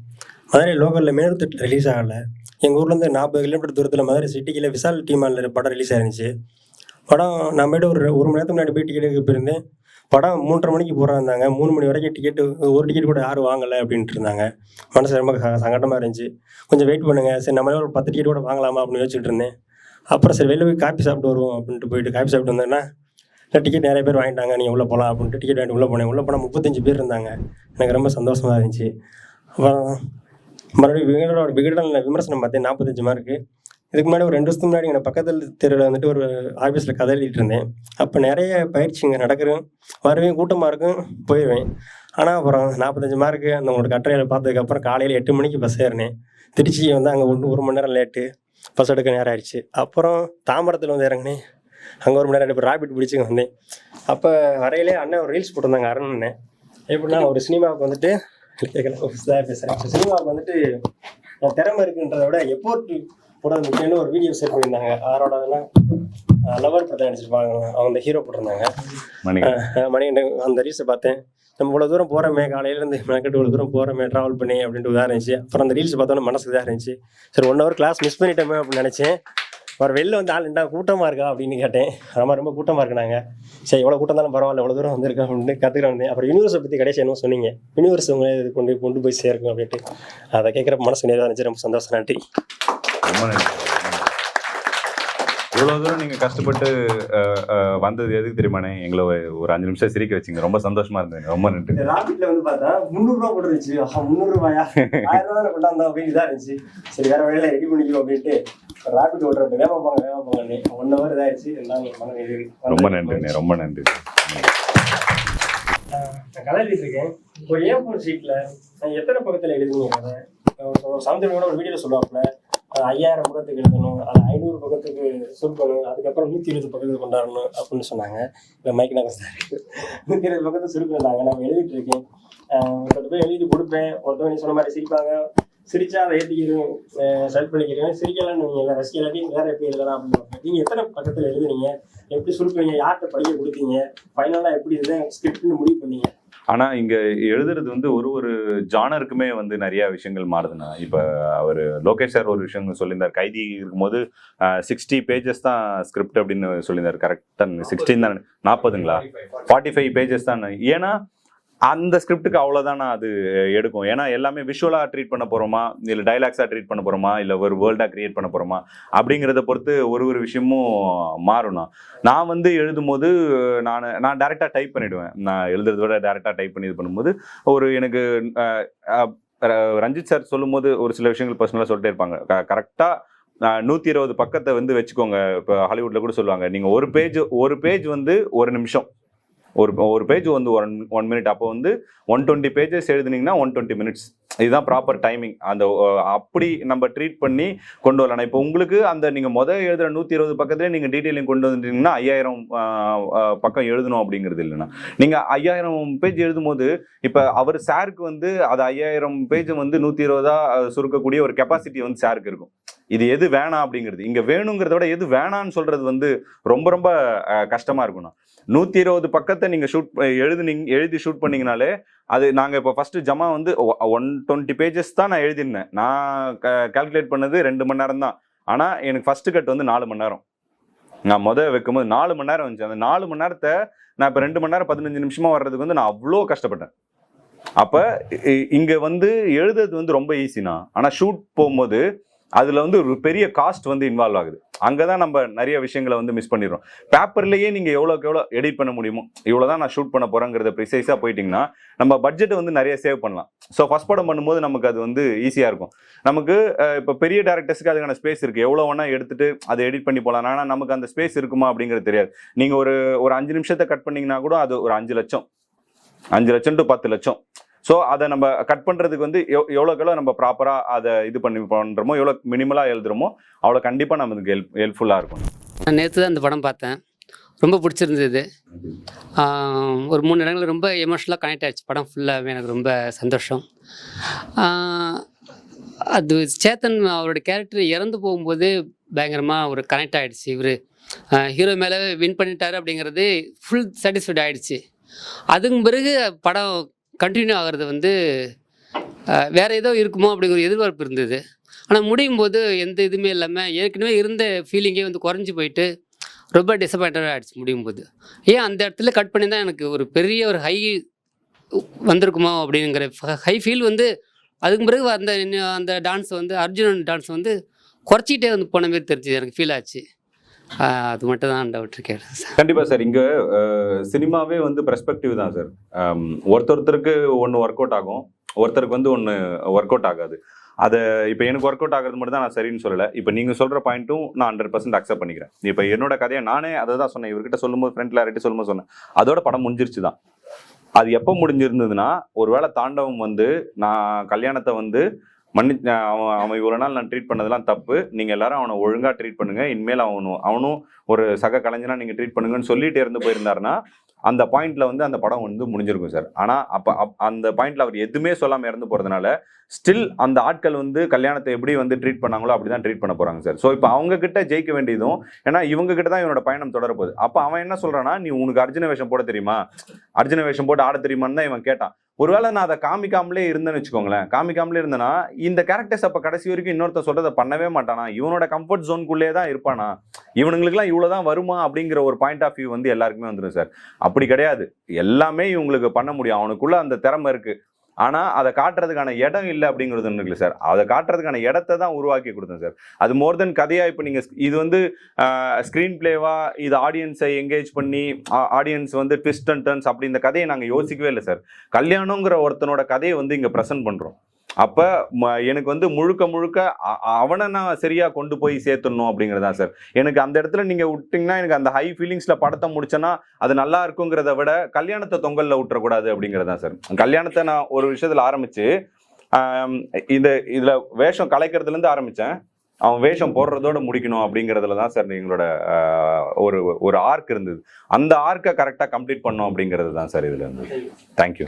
Speaker 9: மதுரை லோக்கலில் மேற்கு ரிலீஸ் ஆகலை. எங்கள் ஊர்லேருந்து 40 கிலோமீட்டர் தூரத்தில் மதுரை சிட்டிக்கில் விசால் டீமானில் படம் ரிலீஸ் ஆயிருந்துச்சு. படம் நான் போய்ட்டு ஒரு மணி நேரத்துக்கு முன்னாடி போய் டிக்கெட் எடுக்க போயிருந்தேன். படம் 3:30 மணிக்கு போகிறாங்க. 3 மணி வரைக்கும் டிக்கெட்டு, ஒரு டிக்கெட் கூட யாரும் வாங்கலை அப்படின்ட்டு இருந்தாங்க. மனசு ரொம்ப சங்கடமாக இருந்துச்சு. கொஞ்சம் வெயிட் பண்ணுங்கள், சரி நம்மளே ஒரு 10 டிக்கெட் கூட வாங்கலாமா அப்படின்னு யோசிச்சுட்டு இருந்தேன். அப்புறம் சரி வெளில போய் காப்பி சாப்பிட்டு வருவோம் அப்படின்ட்டு போயிட்டு காப்பி சாப்பிட்டு வந்தேன்னா டிக்கெட் நிறைய பேர் வாங்கிட்டாங்க, நீங்கள் உள்ளே போகலாம் அப்படின்ட்டு டிக்கெட் வாங்கிட்டு உள்ளே போனேன். உள்ளே போனால் 35 பேர் இருந்தாங்க. எனக்கு ரொம்ப சந்தோஷமாக இருந்துச்சு. அப்புறம் மறுபடியும் விகடனில் விமர்சனம் பார்த்தேன், 45 மார்க்கு. இதுக்கு முன்னாடி ஒரு 2 வருஷத்துக்கு முன்னாடி எங்கள் பக்கத்தில் தெருவில் வந்துட்டு ஒரு ஆஃபீஸில் கதை எழுதிட்டு இருந்தேன். அப்போ நிறைய பயிற்சிங்க நடக்கிறேன், வருவேன், கூட்டமாக இருக்கும், போயிடுவேன். ஆனால் அப்புறம் 45 மார்க்கு அந்த உங்களோட கட்டுரையில் பார்த்ததுக்கப்புறம் காலையில் 8 மணிக்கு பஸ் ஏறினேன். திருச்சி வந்து அங்கே 1 மணி நேரம் லேட்டு, பஸ் எடுக்க நேரம் ஆயிடுச்சு. அப்புறம் தாம்பரத்தில் வந்து இறங்கினேன், அங்கே 1 மணி நேரம் இப்போ ராபிட் பிடிச்சிங்க வந்தேன். அப்போ வரையிலே அண்ணன் ஒரு ரீல்ஸ் போட்டிருந்தாங்க அருண்னு. எப்படின்னா ஒரு சினிமாவுக்கு வந்துட்டு பேசுகிறேன், சினிமாவுக்கு வந்துட்டு திறமை இருக்குன்றத விட எஃபோர்ட் போட முக்கியம்னு ஒரு வீடியோ ஷேர் பண்ணியிருந்தாங்க. யாரோடதுன்னா லவர் படத்தை நடிச்சிருப்பாங்க, அவங்க அந்த ஹீரோ போட்டிருந்தாங்க மணிகண்டன். அந்த ரீல்ஸை பார்த்தேன், நம்ம இவ்வளோ தூரம் போகிறோமே, காலையிலேருந்து மெனக்கெட்டு இவ்வளோ தூரம் போகிறோமே ட்ராவல் பண்ணி அப்படின்ட்டு இதாக இருந்துச்சு. அப்புறம் அந்த ரீல்ஸ் பார்த்தோன்னா மனசுக்கு இதாக இருந்துச்சு. சரி 1 ஹவர் கிளாஸ் மிஸ் பண்ணிட்டோமே அப்படின்னு நினச்சேன். ஒரு வெளில வந்து ஆள் என்ன கூட்டமாக இருக்கா அப்படின்னு கேட்டேன். ரொம்ப கூட்டமாக இருக்குனாங்க. சரி எவ்வளோ கூட்டம் தானே பரவாயில்ல, எவ்வளோ தூரம் வந்திருக்கேன் அப்படின்னு கற்றுக்கிட்டு வந்தேன். அப்புறம் யூனிவர்ஸை பற்றி கடைசி என்ன சொன்னீங்க, யூனிவர்ஸ் உங்களே இது கொண்டு போய் சேர்க்கும் அப்படின்ட்டு அதை கேட்குற மனசு நிறைவாக இருந்துச்சு. ரொம்ப சந்தோஷம், நன்றி.
Speaker 2: ரொம்ப நன்றி. இவ்வளோ தூரம் நீங்கள் கஷ்டப்பட்டு வந்தது எதுக்கு தெரியுமாண்ணே? எங்களை ஒரு 5 நிமிஷம் சிரிக்க வச்சிங்க, ரொம்ப சந்தோஷமா இருந்தது. ரொம்ப நன்றி.
Speaker 9: ராபிட்ல வந்து பார்த்தா 300 ரூபா போட்டு இருந்துச்சு. 300 ரூபாயா, 1000 ரூபா கொண்டாந்தோம் அப்படின்னு இதாக இருந்துச்சு. சரி வேற வழியில ரெடி பண்ணிக்கோ அப்படின்ட்டு ராபிட் ஓட்டுறது வேகமாக போங்க 1 ஹவர் இதாகிடுச்சு.
Speaker 2: ரொம்ப நன்றிண்ணே, ரொம்ப நன்றி.
Speaker 9: நான் கதை எழுதிட்டு இருக்கேன். ஒரு A4 ஷீட்டில் எத்தனை பக்கத்தில் எழுதுனீங்க கதை? சாந்தியோட ஒரு வீடியோவில் சொல்லுவாப்புல 5000 பக்கத்துக்கு எழுதணும், அது 500 பக்கத்துக்கு சுருக்கணும், அதுக்கப்புறம் 120 பக்கத்துக்கு கொண்டாடணும் அப்படின்னு சொன்னாங்க. இல்லை மைக்கு நான் 120 பக்கத்துக்கு சுருக்கினாங்க. நான் எழுதிட்டு இருக்கேன். ஒருத்தர் போய் எழுதி கொடுப்பேன். ஒருத்தர் நீ சொன்ன மாதிரி சிரிப்பாங்க, சிரிச்சா அதை ஏற்றிக்கிறோம், செலக்ட் பண்ணிக்கிறேன். சிரிக்கலான்னு நீங்கள் எல்லாம் ரசிக்கலாட்டி வேறு எப்படி எழுதலாம் அப்படின்னு. நீங்கள் எத்தனை பக்கத்தில் எழுதுனீங்க, எப்படி சுருக்குவீங்க, யார்கிட்ட படிக்க கொடுத்தீங்க, ஃபைனலாக எப்படி இதுதான் ஸ்கிரிப்ட்னு முடிவு பண்ணீங்க?
Speaker 2: ஆனா இங்க எழுதுறது வந்து ஒரு ஜானருக்குமே வந்து நிறைய விஷயங்கள் மாறுதுண்ணா. இப்ப அவர் லோகேஷ் சார் ஒரு விஷயம் சொல்லியிருந்தார், கைதி இருக்கும்போது 60 பேஜஸ் தான் ஸ்கிரிப்ட் அப்படின்னு சொல்லியிருந்தார். கரெக்டா 16 தான், 40ங்களா, 45 பேஜஸ் தான். ஏன்னா அந்த ஸ்கிரிப்டுக்கு அவ்வளோதானா அது எடுக்கும். ஏன்னா எல்லாமே விஷுவலாக ட்ரீட் பண்ண போகிறோமா, இல்லை டைலாக்ஸாக ட்ரீட் பண்ண போகிறோமா, இல்லை ஒரு வேர்ல்டாக க்ரியேட் பண்ண போகிறோமா அப்படிங்கிறத பொறுத்து ஒரு விஷயமும் மாறும்னா. நான் வந்து எழுதும் போது நான் டேரெக்டாக டைப் பண்ணிவிடுவேன். நான் எழுதுறத விட டேரெக்டாக டைப் பண்ணி இது பண்ணும்போது எனக்கு ரஞ்சித் சார் சொல்லும் போது ஒரு சில விஷயங்கள் பர்சனலாக சொல்லிட்டே இருப்பாங்க. கரெக்டாக 120 பக்கத்தை வந்து வச்சுக்கோங்க. இப்போ ஹாலிவுட்டில் கூட சொல்லுவாங்க, நீங்கள் ஒரு பேஜ் வந்து 1 நிமிஷம், ஒரு பேஜ் வந்து 1 மினிட். அப்போ வந்து 120 பேஜஸ் எழுதுனீங்கன்னா 120 மினிட்ஸ். இதுதான் ப்ராப்பர் டைமிங். அந்த அப்படி நம்ம ட்ரீட் பண்ணி கொண்டு வரலாம். இப்போ உங்களுக்கு அந்த நீங்கள் எழுதுகிற 120 பக்கத்துலேயே நீங்கள் டீட்டெயிலிங் கொண்டு வந்துட்டீங்கன்னா 5000 பக்கம் எழுதணும் அப்படிங்கிறது இல்லைன்னா. நீங்கள் 5000 பேஜ் எழுதும் போது இப்போ அவர் சாருக்கு வந்து அது 5000 பேஜ் வந்து 120 சுருக்கக்கூடிய ஒரு கெப்பாசிட்டி வந்து சாருக்கு இருக்கும். இது எது வேணாம் அப்படிங்கிறது, இங்கே வேணுங்கிறத விட எது வேணான்னு சொல்கிறது வந்து ரொம்ப ரொம்ப கஷ்டமாக இருக்கும்ண்ணா. 120 பக்கத்தை நீங்கள் எழுதி ஷூட் பண்ணிங்கனாலே அது நாங்கள் இப்போ ஃபஸ்ட்டு ஜமா வந்து 120 பேஜஸ் தான் நான் எழுதியிருந்தேன். நான் கால்குலேட் பண்ணது 2 மணி நேரம் தான். ஆனால் எனக்கு ஃபஸ்ட்டு கட் வந்து 4 மணி நேரம். நான் வைக்கும்போது 4 மணி நேரம் வந்துச்சு. அந்த 4 மணி நேரத்தை நான் இப்போ 2 மணி நேரம் 15 நிமிஷமாக வர்றதுக்கு வந்து நான் அவ்வளோ கஷ்டப்பட்டேன். அப்போ இங்கே வந்து எழுதுறது வந்து ரொம்ப ஈஸினா, ஆனால் ஷூட் போகும்போது அதில் வந்து ஒரு பெரிய காஸ்ட் வந்து இன்வால்வ் ஆகுது. அங்கே தான் நம்ம நிறைய விஷயங்களை வந்து மிஸ் பண்ணிடுறோம். பேப்பர்லேயே நீங்கள் எவ்வளோக்கு எவ்வளோ எடிட் பண்ண முடியுமோ, இவ்வளோ தான் நான் ஷூட் பண்ண போகிறேங்கிறத ப்ரிசைஸாக போயிட்டிங்கன்னா நம்ம பட்ஜெட்டை வந்து நிறைய சேவ் பண்ணலாம். ஸோ ஃபஸ்ட் படம் பண்ணும்போது நமக்கு அது வந்து ஈஸியாக இருக்கும். நமக்கு இப்போ பெரிய டேரக்டர்ஸுக்கு அதுக்கான ஸ்பேஸ் இருக்குது, எவ்வளோ வேணால் எடுத்துகிட்டு அதை எடிட் பண்ணி போகலாம். ஆனால் நமக்கு அந்த ஸ்பேஸ் இருக்குமா அப்படிங்கிறது தெரியாது. நீங்கள் ஒரு 5 நிமிஷத்தை கட் பண்ணிங்கன்னா கூட அது ஒரு 5 லட்சம் to 10 லட்சம். ஸோ அதை நம்ம கட் பண்ணுறதுக்கு வந்து எவ்வளோக்கெவ்வளோ நம்ம ப்ராப்பராக அதை இது பண்ணுறோமோ, எவ்வளோ மினிமலாக எழுதுகிறோமோ அவ்வளோ கண்டிப்பாக நமக்கு ஹெல்ப்ஃபுல்லாக இருக்கும்.
Speaker 7: நான் நேற்று தான் இந்த படம் பார்த்தேன், ரொம்ப பிடிச்சிருந்தது. ஒரு 3 இடங்கள் ரொம்ப எமோஷ்னலாக கனெக்ட் ஆகிடுச்சு. படம் ஃபுல்லாகவே எனக்கு ரொம்ப சந்தோஷம். அது சேத்தன் அவரோட கேரக்டர் இறந்து போகும்போது பயங்கரமாக ஒரு கனெக்ட் ஆகிடுச்சு. இவர் ஹீரோ மேலே வின் பண்ணிட்டாரு அப்படிங்கிறது ஃபுல் சாட்டிஸ்ஃபைட் ஆகிடுச்சு. அதுக்கு பிறகு படம் கண்டினியூ ஆகிறது வந்து வேறு ஏதோ இருக்குமோ அப்படிங்கிற எதிர்பார்ப்பு இருந்தது.
Speaker 10: ஆனால் முடியும் போது எந்த இதுவுமே இல்லாமல் ஏற்கனவே இருந்த ஃபீலிங்கே வந்து குறைஞ்சி போயிட்டு ரொம்ப டிசப்பாயிண்டடாக ஆகிடுச்சு முடியும் போது. ஏன் அந்த இடத்துல கட் பண்ணி தான் எனக்கு ஒரு பெரிய ஒரு ஹை வந்திருக்குமோ அப்படிங்கிற ஹை ஃபீல் வந்து அதுக்கு பிறகு அந்த அந்த டான்ஸ் வந்து அர்ஜுனன் டான்ஸ் வந்து குறைச்சிக்கிட்டே வந்து போன மாதிரி தெரிஞ்சுது, எனக்கு ஃபீல் ஆச்சு. அது மட்டும் தான் டவுட் இருக்கேன் சார்.
Speaker 2: கண்டிப்பா சார். இங்க சினிமாவே வந்து பெர்ஸ்பெக்டிவ் தான் சார். ஒருத்தருக்கு ஒன்று ஒர்க் அவுட் ஆகும், ஒருத்தருக்கு வந்து ஒன்று ஒர்க் அவுட் ஆகாது. அதை இப்போ எனக்கு ஒர்க் அவுட் ஆகிறது மட்டும் தான் நான் சரின்னு சொல்லலை. இப்போ நீங்கள் சொல்கிற பாயிண்ட்டும் நான் 100% அக்செப்ட் பண்ணிக்கிறேன். இப்போ என்னோட கதையை நானே அதை தான் சொன்னேன், இவர்கிட்ட சொல்லும்போது ஃப்ரெண்ட்ல யார்கிட்ட சொல்லும்போது சொன்னேன், அதோட படம் முடிஞ்சிருச்சு தான். அது எப்போ முடிஞ்சிருந்ததுன்னா, ஒருவேளை தாண்டவம் வந்து நான் கல்யாணத்தை வந்து அவன் இவ்வளோ நாள் நான் ட்ரீட் பண்ணதெல்லாம் தப்பு, நீங்கள் எல்லாரும் அவனை ஒழுங்காக ட்ரீட் பண்ணுங்க, இனிமேல் அவனும் ஒரு சக கலைஞனா நீங்கள் ட்ரீட் பண்ணுங்கன்னு சொல்லிட்டு இருந்து போயிருந்தாருன்னா அந்த பாயிண்ட்ல வந்து அந்த படம் வந்து முடிஞ்சிருக்கும் சார். ஆனால் அந்த பாயிண்ட்ல அவர் எதுவுமே சொல்லாமல் இறந்து போறதுனால ஸ்டில் அந்த ஆட்கள் வந்து கல்யாணத்தை எப்படி வந்து ட்ரீட் பண்ணாங்களோ அப்படிதான் ட்ரீட் பண்ண போறாங்க சார். ஸோ இப்போ அவங்க கிட்ட ஜெயிக்க வேண்டியதும், ஏன்னா இவங்க கிட்ட தான் இவனோட பயணம் தொடரப்போகுது. அப்போ அவன் என்ன சொல்றான்னா, நீ உனக்கு அர்ஜுன வேஷம் போட தெரியுமா, அர்ஜுன வேஷம் போட்டு ஆட தெரியுமான்னு தான் இவன் கேட்டான். ஒருவேளை நான் அதை காமிக்காமலே இருந்தேன்னு வச்சுக்கோங்களேன், காமிக்காமலே இருந்தேன்னா இந்த கேரக்டர்ஸ் அப்போ கடைசி வரைக்கும் இன்னொருத்த சொல்றதை பண்ணவே மாட்டானா, இவனோட கம்ஃபர்ட் ஜோனுக்குள்ளே தான் இருப்பானா, இவனுங்களுக்குலாம் இவ்வளோதான் வருமா அப்படிங்கிற ஒரு பாயிண்ட் ஆஃப் வியூ வந்து எல்லாருக்குமே வந்துடும் சார். அப்படி கிடையாது, எல்லாமே இவங்களுக்கு பண்ண முடியும், அவனுக்குள்ள அந்த திறமை இருக்கு. ஆனால் அதை காட்டுறதுக்கான இடம் இல்லை அப்படிங்கிறது ஒன்று இல்லை சார். அதை காட்டுறதுக்கான இடத்த தான் உருவாக்கி கொடுத்தேன் சார். அது மோர் தென் கதையாக இப்போ நீங்கள் இது வந்து ஸ்க்ரீன் பிளேவா, இது ஆடியன்ஸை என்கேஜ் பண்ணி ஆடியன்ஸ் வந்து ட்விஸ்ட் அண்ட் டர்ன்ஸ் அப்படி இந்த கதையை நாங்கள் யோசிக்கவே இல்லை சார். கல்யாணங்கிற ஒருத்தனோட கதையை வந்து இங்கே ப்ரெசென்ட் பண்ணுறோம். அப்போ எனக்கு வந்து முழுக்க அவனை நான் சரியாக கொண்டு போய் சேர்த்துடணும் அப்படிங்கிறது தான் சார். எனக்கு அந்த இடத்துல நீங்கள் விட்டிங்கன்னா எனக்கு அந்த ஹை ஃபீலிங்ஸில் படத்தை முடிச்சேன்னா அது நல்லா இருக்குங்கிறத விட கல்யாணத்தை தொங்கலில் விட்டுறக்கூடாது அப்படிங்கிறது தான் சார். கல்யாணத்தை நான் ஒரு விஷயத்தில் ஆரம்பித்து இதில் வேஷம் கலைக்கிறதுலேருந்து ஆரம்பித்தேன், அவன் வேஷம் போடுறதோட முடிக்கணும் அப்படிங்கிறதுல தான் சார் எங்களோட ஒரு ஆர்க் இருந்தது. அந்த ஆர்க்கை கரெக்டாக கம்ப்ளீட் பண்ணோம் அப்படிங்கிறது தான் சார் இதில் இருந்தது. தேங்க்யூ.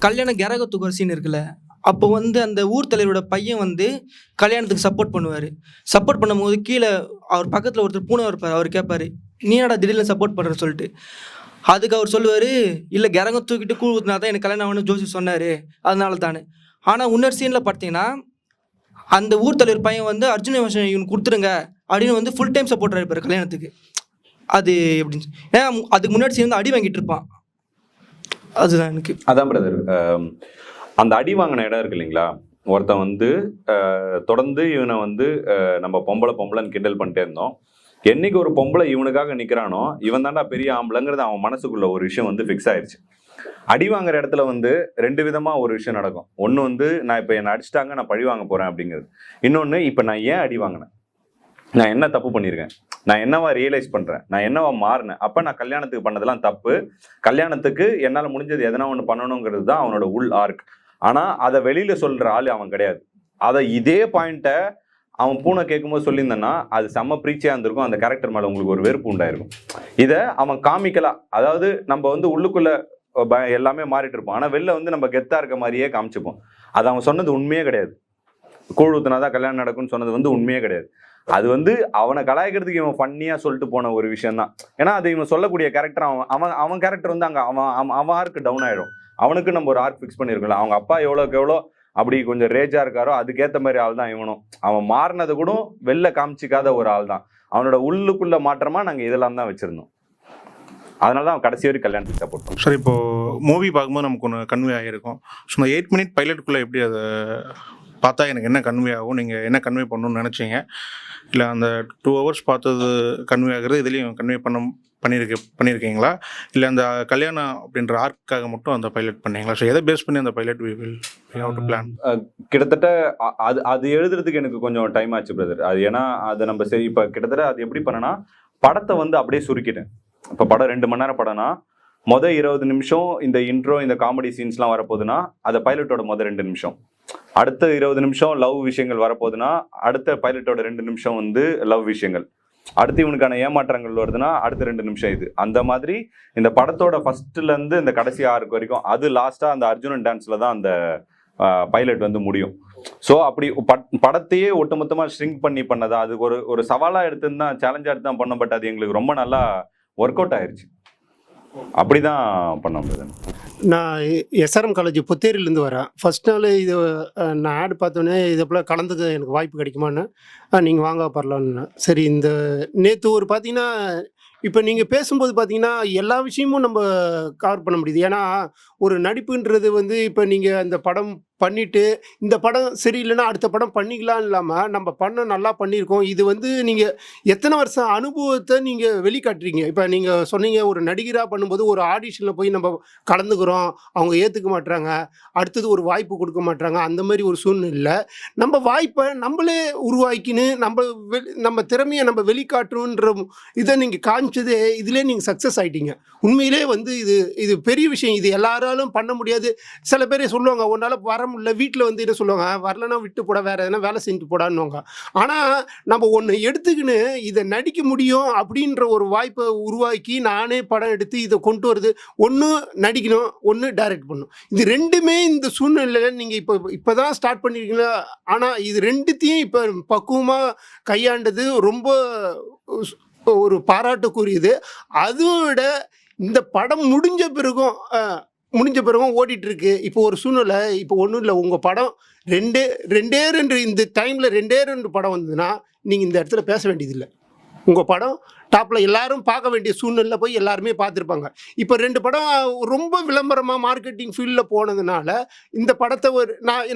Speaker 11: கல்யாண கரகத்துக்கு ஒரு சீன் இருக்குல்ல, அப்போ வந்து அந்த ஊர் தலைவரோட பையன் வந்து கல்யாணத்துக்கு சப்போர்ட் பண்ணுவார். சப்போர்ட் பண்ணும்போது கீழே அவர் பக்கத்தில் ஒருத்தர் பூனை இருப்பார், அவர் கேட்பார், நீ என்னடா திடீர்னு சப்போர்ட் பண்ணுறன்னு சொல்லிட்டு. அதுக்கு அவர் சொல்லுவார், இல்லை கரகம் தூக்கிட்டு கூழ் ஊற்றினா தான் எனக்கு கல்யாணம் ஆகணும்னு ஜோசி சொன்னார், அதனால தானே. ஆனால் இன்னொரு சீனில் பார்த்தீங்கன்னா அந்த ஊர் தலைவர் பையன் வந்து அர்ஜுன வேஷம் இவனுக்கு கொடுத்துருங்க அப்படின்னு வந்து ஃபுல் டைம் சப்போர்ட்டாக இருப்பார் கல்யாணத்துக்கு. அது எப்படின்னு, ஏன்னா அதுக்கு முன்னாடி சீன் வந்து அடி வாங்கிட்டு இருப்பான். அதுதான் எனக்கு.
Speaker 2: அதான் பிரதர், அந்த அடி வாங்கின இடம் இருக்கு இல்லைங்களா, ஒருத்தன் வந்து தொடர்ந்து இவனை வந்து நம்ம பொம்பளைன்னு கிண்டல் பண்ணிட்டே இருந்தோம். என்னைக்கு ஒரு பொம்பளை இவனுக்காக நிற்கிறானோ இவன் தாண்டா பெரிய ஆம்பளைங்கிறது அவன் மனசுக்குள்ள ஒரு விஷயம் வந்து ஃபிக்ஸ் ஆயிடுச்சு. அடி வாங்குற இடத்துல வந்து ரெண்டு விதமாக ஒரு விஷயம் நடக்கும். ஒன்று வந்து நான் இப்போ என்னை அடிச்சிட்டாங்க நான் பழி வாங்க போகிறேன் அப்படிங்கிறது. இன்னொன்று, இப்போ நான் ஏன் அடி வாங்கினேன், நான் என்ன தப்பு பண்ணியிருக்கேன், நான் என்னவா ரியலைஸ் பண்ணுறேன், நான் என்னவா மாறினேன், அப்போ நான் கல்யாணத்துக்கு பண்ணதெல்லாம் தப்பு, கல்யாணத்துக்கு என்னால் முடிஞ்சது எதனா ஒன்று பண்ணணுங்கிறது தான் அவனோட உள் ஆர்க். ஆனால் அதை வெளியில் சொல்கிற ஆள் அவன் கிடையாது. அதை இதே பாயிண்ட்டை அவன் பூனை கேட்கும்போது சொல்லியிருந்தான்னா அது செம்ம பிரீச்சியாக இருந்திருக்கும், அந்த கேரக்டர் மேலே உங்களுக்கு ஒரு வெறுப்பு உண்டாயிருக்கும். இதை அவன் காமிக்கலாம், அதாவது நம்ம வந்து உள்ளுக்குள்ளே எல்லாமே மாறிட்டு இருப்போம், ஆனால் வெளில வந்து நம்ம கெத்தாக இருக்க மாதிரியே காமிச்சுப்போம். அது அவன் சொன்னது உண்மையே கிடையாது. கூழ் ஊத்துனாதான் கல்யாணம் நடக்கும்னு சொன்னது வந்து உண்மையே கிடையாது. அது வந்து அவனை கலாய்க்கிறதுக்கு இவன் ஃபன்னியாக சொல்லிட்டு போன ஒரு விஷயம் தான். ஏன்னா அது இவன் சொல்லக்கூடிய கேரக்டர் அவன் கேரக்டர் வந்து அங்கே அவன் ஆர்க்கு டவுன் ஆகிடும். அவனுக்கு நம்ம ஒரு ஆர்க் ஃபிக்ஸ் பண்ணியிருக்கோம்ல, அவங்க அப்பா எவ்வளோக்கு எவ்வளோ அப்படி கொஞ்சம் ரேஜாக இருக்காரோ அதுக்கேற்ற மாதிரி ஆள் தான் இவனும். அவன் மாறினது கூட வெளில காமிச்சிக்காத ஒரு ஆள் தான். அவனோட உள்ளுக்குள்ள மாற்றமாக நாங்கள் இதெல்லாம் தான் வச்சுருந்தோம். அதனால தான் அவன் கடைசி வரைக்கும் கல்யாணத்துக்கு சப்போர்ட் பண்ணுவோம்.
Speaker 12: சார், இப்போது மூவி பார்க்கும்போது நமக்கு ஒன்று கன்வே ஆகிருக்கும். ஸோ இந்த 8 மினிட் பைலட்டுக்குள்ளே எப்படி அதை பார்த்தா எனக்கு என்ன கன்வே ஆகும், நீங்கள் என்ன கன்வே பண்ணணும்னு நினச்சிங்க, இல்லை அந்த 2 hours பார்த்தது கன்வே ஆகுறது இதுலேயும் கன்வே பண்ணியிருக்கீங்களா, இல்லை அந்த கல்யாணம் அப்படின்ற ஆர்க்காக மட்டும் அந்த பைலட் பண்ணீங்களா? ஸோ எதை பேஸ் பண்ணி அந்த பைலட் பிளான்?
Speaker 2: கிட்டத்தட்ட அது எழுதுறதுக்கு எனக்கு கொஞ்சம் டைம் ஆச்சு பிரதர். அது ஏன்னா அதை நம்ம சரி இப்போ கிட்டத்தட்ட அது எப்படி பண்ணனா, படத்தை வந்து அப்படியே சுருக்கிட்டேன். இப்போ படம் 2 மணி நேரம் படம்னா மொதல் 20 நிமிஷம் இந்த இன்ட்ரோ இந்த காமெடி சீன்ஸ்லாம் வரப்போகுதுன்னா அதை பைலட்டோட மொதல் 2 நிமிஷம், அடுத்த 20 நிமிஷம் லவ் விஷயங்கள் வரப்போகுதுன்னா அடுத்த பைலட்டோட 2 நிமிஷம் வந்து லவ் விஷயங்கள், அடுத்து இவனுக்கான ஏமாற்றங்கள் வருதுன்னா அடுத்த 2 நிமிஷம் இது. அந்த மாதிரி இந்த படத்தோட ஃபர்ஸ்ட்லேருந்து இந்த கடைசி 6 வரைக்கும், அது லாஸ்ட்டாக அந்த அர்ஜுனன் டான்ஸில் தான் அந்த பைலட் வந்து முடியும். ஸோ அப்படி படத்தையே ஒட்டுமொத்தமாக ஷ்ரிங்க் பண்ணதா அது ஒரு சவாலாக எடுத்துன்னு தான், சேலஞ்சாக எடுத்து தான் பண்ணோம். பட் அது எங்களுக்கு ரொம்ப நல்லா ஒர்க் அவுட் ஆயிடுச்சு. அப்படிதான் பண்ணோம்.
Speaker 13: நான் எஸ்ஆர்எம் காலேஜ் புத்தேரியிலேருந்து வரேன். ஃபர்ஸ்ட் நாள் இது நான் ஆட் பார்த்தோன்னே இதை போல் கலந்துக்க எனக்கு வாய்ப்பு கிடைக்குமான்னு நீங்கள் வாங்க வரலான்னு. சரி, இந்த நேற்று ஒரு பார்த்தீங்கன்னா இப்போ நீங்கள் பேசும்போது பார்த்தீங்கன்னா எல்லா விஷயமும் நம்ம கவர் பண்ண முடியுது. ஏன்னா ஒரு நடிப்புன்றது வந்து இப்போ நீங்கள் அந்த படம் பண்ணிவிட்டு இந்த படம் சரியில்லைன்னா அடுத்த படம் பண்ணிக்கலாம் இல்லாமல் நம்ம பண்ண நல்லா பண்ணியிருக்கோம். இது வந்து நீங்கள் எத்தனை வருஷம் அனுபவத்தை நீங்கள் வெளிக்காட்டுறீங்க. இப்போ நீங்கள் சொன்னீங்க ஒரு நடிகராக பண்ணும்போது ஒரு ஆடிஷனில் போய் நம்ம கலந்துக்கிறோம், அவங்க ஏற்றுக்க மாட்றாங்க, அடுத்தது ஒரு வாய்ப்பு கொடுக்க மாட்றாங்க. அந்த மாதிரி ஒரு சூழ்நிலை நம்ம வாய்ப்பை நம்மளே உருவாக்கின்னு நம்ம திறமையை நம்ம வெளிக்காட்டுறோன்ற இதை நீங்கள் காமிச்சதே இதிலே நீங்கள் சக்ஸஸ் ஆகிட்டீங்க. உண்மையிலே வந்து இது பெரிய விஷயம். இது எல்லாராலும் பண்ண முடியாது. சில பேர் சொல்லுவாங்க உன்னால் வர முடியல, வீட்டில் வந்து என்ன சொல்லுவாங்க, வரலன்னா விட்டு போட, வேறு எதனா வேலை செஞ்சுட்டு போடான்னுவாங்க. ஆனால் நம்ம ஒன்று எடுத்துக்கின்னு இதை நடிக்க முடியும் அப்படின்ற ஒரு வாய்ப்பை உருவாக்கி நானே படம் எடுத்து இதை கொண்டு வருது. ஒன்று நடிக்கணும், ஒன்று டைரக்ட் பண்ணணும். இது ரெண்டுமே இந்த சூழ்நிலையில் நீங்கள் இப்போ தான் ஸ்டார்ட் பண்ணியிருக்கீங்களா. ஆனால் இது ரெண்டுத்தையும் இப்போ பக்குவமாக கையாண்டது ரொம்ப ஒரு பாராட்டுக்குரியது. அதுவும் விட இந்த படம் முடிஞ்ச பிறகும் ஓடிட்டுருக்கு. இப்போ ஒரு சூழ்நிலை, இப்போ ஒன்றும் இல்லை, உங்கள் படம் ரெண்டு இந்த டைமில் 2 படம் வந்ததுன்னா நீங்கள் இந்த இடத்துல பேச வேண்டியதில்லை. உங்கள் படம் டாப்பில் எல்லாரும் பார்க்க வேண்டிய சூழ்நிலை போய் எல்லாருமே பார்த்துருப்பாங்க. இப்போ 2 படம் ரொம்ப விளம்பரமாக மார்க்கெட்டிங் ஃபீல்டில் போனதுனால இந்த படத்தை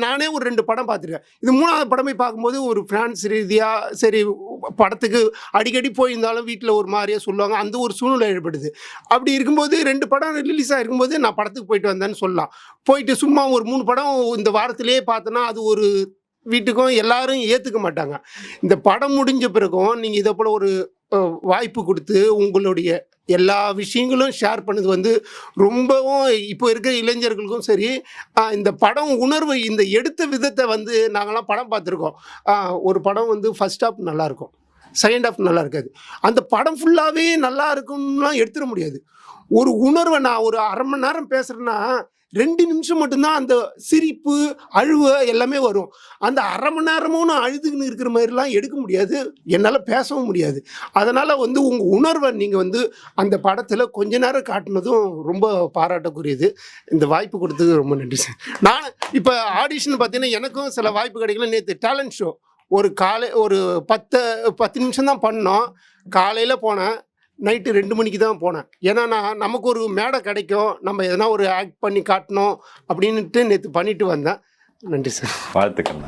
Speaker 13: நானே ஒரு 2 படம் பார்த்துருக்கேன். இது 3ஆவது படம் போய் பார்க்கும்போது ஒரு ஃபினான்ஸ் ரீதியாக சரி படத்துக்கு அடிக்கடி போயிருந்தாலும் வீட்டில் ஒரு மாதிரியாக சொல்லுவாங்க. அந்த ஒரு சூழ்நிலை ஏற்படுது. அப்படி இருக்கும்போது 2 படம் ரிலீஸ் ஆகிருக்கும்போது நான் படத்துக்கு போயிட்டு வந்தேன்னு சொல்லலாம். போயிட்டு சும்மா ஒரு 3 படம் இந்த வாரத்திலே பார்த்தோன்னா அது ஒரு வீட்டுக்கும் எல்லாரும் ஏற்றுக்க மாட்டாங்க. இந்த படம் முடிஞ்ச பிறகும் நீங்கள் இதை போல் ஒரு வாய்ப்பு கொடுத்து உங்களுடைய எல்லா விஷயங்களும் ஷேர் பண்ணது வந்து ரொம்பவும் இப்போ இருக்கிற இளைஞர்களுக்கும் சரி, இந்த படம் உணர்வு, இந்த எடுத்த விதத்தை வந்து நாங்கள்லாம் படம் பார்த்துருக்கோம். ஒரு படம் வந்து ஃபர்ஸ்ட் ஹாஃப் நல்லாயிருக்கும், செகண்ட் ஹாஃப் நல்லா இருக்காது. அந்த படம் ஃபுல்லாகவே நல்லா இருக்கும்லாம் எடுத்துட முடியாது. ஒரு உணர்வை நான் ஒரு 1/2 மணி நேரம் பேசுகிறேன்னா 2 நிமிஷம் மட்டும்தான் அந்த சிரிப்பு அழுவு எல்லாமே வரும். அந்த 1/2 மணி நேரமும் நான் அழுதுன்னு இருக்கிற மாதிரிலாம் எடுக்க முடியாது, என்னால் பேசவும் முடியாது. அதனால் வந்து உங்கள் உணர்வை நீங்கள் வந்து அந்த படத்தில் கொஞ்ச நேரம் காட்டினதும் ரொம்ப பாராட்டக்குரியது. இந்த வாய்ப்பு கொடுத்தது ரொம்ப நன்றி சார். நான் இப்போ ஆடிஷன் பார்த்தீங்கன்னா எனக்கும் சில வாய்ப்பு கிடைக்கல. நேற்று டேலண்ட் ஷோ ஒரு 10 நிமிஷம் தான் பண்ணோம். காலையில் போனேன், நைட்டு 2 மணிக்கு தான் போனேன். ஏன்னா நமக்கு ஒரு மேடை கிடைக்கும், நம்ம எதனா ஒரு ஆக்ட் பண்ணி காட்டணும் அப்படின்ட்டு நேற்று பண்ணிட்டு வந்தேன். நன்றி சார்.
Speaker 2: வாழ்த்துக்கள்.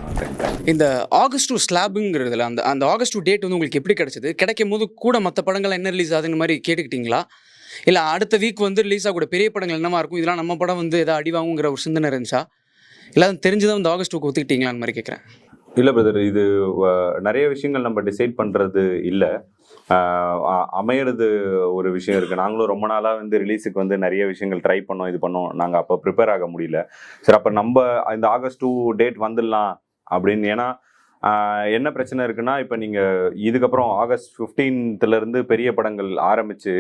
Speaker 14: இந்த ஆகஸ்ட் 2 ஸ்லாபுங்கிறதுல அந்த ஆகஸ்ட் 2 டேட் வந்து உங்களுக்கு எப்படி கிடைச்சது? கிடைக்கும் போது கூட மற்ற படங்கள் என்ன ரிலீஸ் ஆகுதுங்க மாதிரி கேட்டுக்கிட்டீங்களா? இல்லை அடுத்த வீக் வந்து ரிலீஸ் ஆகக்கூடிய பெரிய படங்கள் என்னவா இருக்கும், இதெல்லாம் நம்ம படம் வந்து எதாவது அடிவாங்குங்கிற ஒரு சிந்தனை இருந்துச்சா? இல்லை தெரிஞ்சுதான் இந்த ஆகஸ்ட் 2 ஒத்துக்கிட்டீங்களான்னு மாதிரி கேட்குறேன்.
Speaker 2: இல்லை பிரதர், இது நிறைய விஷயங்கள் நம்ம டிசைட் பண்ணுறது இல்லை, அமையிறது ஒரு விஷயம் இருக்குது. நாங்களும் ரொம்ப நாளாக வந்து ரிலீஸுக்கு வந்து நிறைய விஷயங்கள் ட்ரை பண்ணோம், இது பண்ணோம். நாங்கள் அப்போ ப்ரிப்பேர் ஆக முடியல. சரி, அப்போ நம்ம இந்த ஆகஸ்ட் 2 டேட் வந்துடலாம் அப்படின்னு. ஏன்னா என்ன பிரச்சனை இருக்குன்னா, இப்போ நீங்கள் இதுக்கப்புறம் ஆகஸ்ட் 15லேருந்து பெரிய படங்கள் ஆரம்பித்து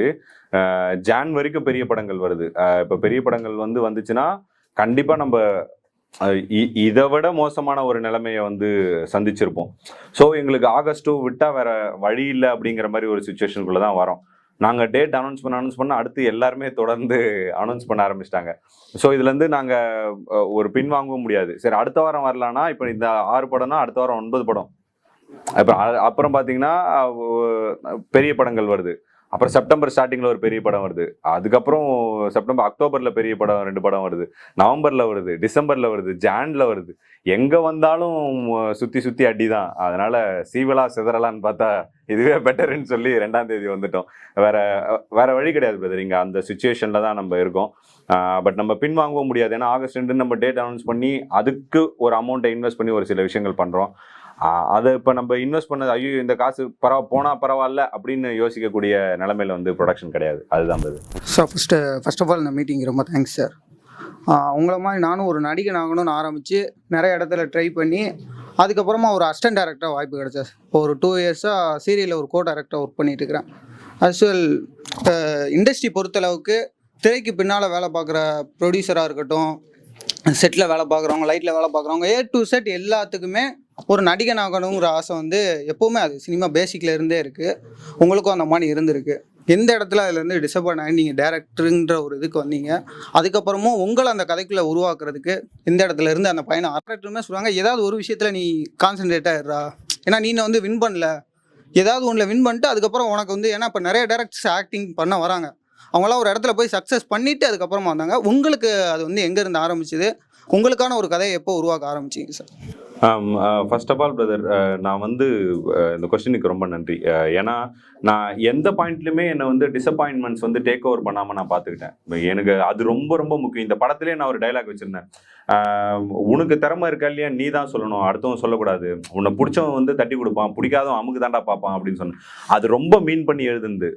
Speaker 2: ஜான் வரைக்கும் பெரிய படங்கள் வருது. இப்போ பெரிய படங்கள் வந்துச்சுன்னா கண்டிப்பாக நம்ம இதை விட மோசமான ஒரு நிலைமையை வந்து சந்திச்சிருப்போம். ஸோ எங்களுக்கு ஆகஸ்ட் 2 விட்டால் வேற வழி இல்லை அப்படிங்கிற மாதிரி ஒரு சுச்சுவேஷனுக்குள்ளே தான் வரோம். நாங்கள் டேட் அனௌன்ஸ் பண்ண அடுத்து எல்லாருமே தொடர்ந்து அனௌன்ஸ் பண்ண ஆரம்பிச்சிட்டாங்க. ஸோ இதுலேருந்து நாங்கள் ஒரு பின்வாங்கவும் முடியாது. சரி, அடுத்த வாரம் வரலான்னா இப்போ இந்த 6 படம்னா அடுத்த வாரம் 9 படம். அப்புறம் பார்த்தீங்கன்னா பெரிய படங்கள் வருது. அப்புறம் செப்டம்பர் ஸ்டார்டிங்கில் ஒரு பெரிய படம் வருது. அதுக்கப்புறம் அக்டோபரில் பெரிய படம் 2 படம் வருது. நவம்பரில் வருது, டிசம்பரில் வருது, ஜானில் வருது. எங்கே வந்தாலும் சுற்றி அடி தான். அதனால் சீவலா சிதறலான்னு பார்த்தா இதுவே பெட்டருன்னு சொல்லி 2ஆம் தேதி வந்துட்டோம். வேற வழி கிடையாது பிரதர். இங்கே அந்த சுச்சுவேஷனில் தான் நம்ம இருக்கோம். பட் நம்ம பின்வாங்கவும் முடியாது. ஏன்னா ஆகஸ்ட் 2 நம்ம டேட் அனௌன்ஸ் பண்ணி அதுக்கு ஒரு அமௌண்ட்டை இன்வெஸ்ட் பண்ணி ஒரு சில விஷயங்கள் பண்ணுறோம். அதை இப்போ நம்ம இன்வெஸ்ட் பண்ணது ஐயோ இந்த காசு போனால் பரவாயில்ல அப்படின்னு யோசிக்கக்கூடிய நிலைமையில வந்து ப்ரொடக்ஷன் கிடையாது. அதுதான்
Speaker 15: சார். ஃபர்ஸ்ட் ஆஃப் ஆல் இந்த மீட்டிங் ரொம்ப தேங்க்ஸ் சார். உங்களை மாதிரி நானும் ஒரு நடிகன் ஆகணும்னு ஆரம்பித்து நிறைய இடத்துல ட்ரை பண்ணி அதுக்கப்புறமா ஒரு அசிஸ்டன்ட் டைரக்டராக வாய்ப்பு கிடைச்சா. இப்போ ஒரு 2 இயர்ஸாக சீரியலில் ஒரு டைரக்டராக ஒர்க் பண்ணிட்டு இருக்கிறேன். ஆக்சுவல் இண்டஸ்ட்ரி பொறுத்தளவுக்கு திரைக்கு பின்னால் வேலை பார்க்குற ப்ரொடியூசராக இருக்கட்டும், செட்டில் வேலை பார்க்குறவங்க, லைட்டில் வேலை பார்க்குறவங்க, A to Z எல்லாத்துக்குமே ஒரு நடிகன் ஆகணுங்கிற ஆசை வந்து எப்போவுமே அது சினிமா பேசிக்கில் இருந்தே இருக்குது. உங்களுக்கும் அந்த மாதிரி இருந்திருக்கு. எந்த இடத்துல அதுலேருந்து டிசப்பாயிண்ட் ஆகி நீங்கள் டேரக்டருன்ற ஒரு இதுக்கு வந்தீங்க, அதுக்கப்புறமும் உங்களை அந்த கதைக்குள்ளே உருவாக்குறதுக்கு எந்த இடத்துல இருந்து அந்த பையனை டேரக்டருமே சொல்லுவாங்க, ஏதாவது ஒரு விஷயத்தில் நீ கான்சென்ட்ரேட் ஆகிடுறா, ஏன்னா நீ வந்து வின் பண்ணல, ஏதாவது ஒன்றில் வின் பண்ணிட்டு அதுக்கப்புறம் உனக்கு வந்து, ஏன்னா இப்போ நிறைய டேரக்டர்ஸ் ஆக்டிங் பண்ண வராங்க, அவங்களாம் ஒரு இடத்துல போய் சக்ஸஸ் பண்ணிவிட்டு அதுக்கப்புறமா வந்தாங்க. உங்களுக்கு அது வந்து எங்கேருந்து ஆரம்பிச்சுது, உங்களுக்கான ஒரு கதையை எப்போ உருவாக்க ஆரம்பிச்சிங்க sir?
Speaker 2: First of all brother, நான் வந்து இந்த கொஸ்டினுக்கு ரொம்ப நன்றி. ஏன்னா நான் எந்த பாயிண்ட்லையுமே என்னை வந்து டிசப்பாயின்மெண்ட்ஸ் வந்து டேக் ஓவர் பண்ணாமல் நான் பார்த்துக்கிட்டேன். எனக்கு அது ரொம்ப ரொம்ப முக்கியம். இந்த படத்துலேயே நான் ஒரு டைலாக் வச்சுருந்தேன், உனக்கு திறமை இருக்கா இல்லையா நீ தான் சொல்லணும், அடுத்தவன் சொல்லக்கூடாது, உன்னை பிடிச்சவன் வந்து தட்டி கொடுப்பான், பிடிக்காதவன் அமுக்கு தாண்டா பார்ப்பான் அப்படின்னு சொன்னேன். அது ரொம்ப மீன் பண்ணி எழுதுந்து.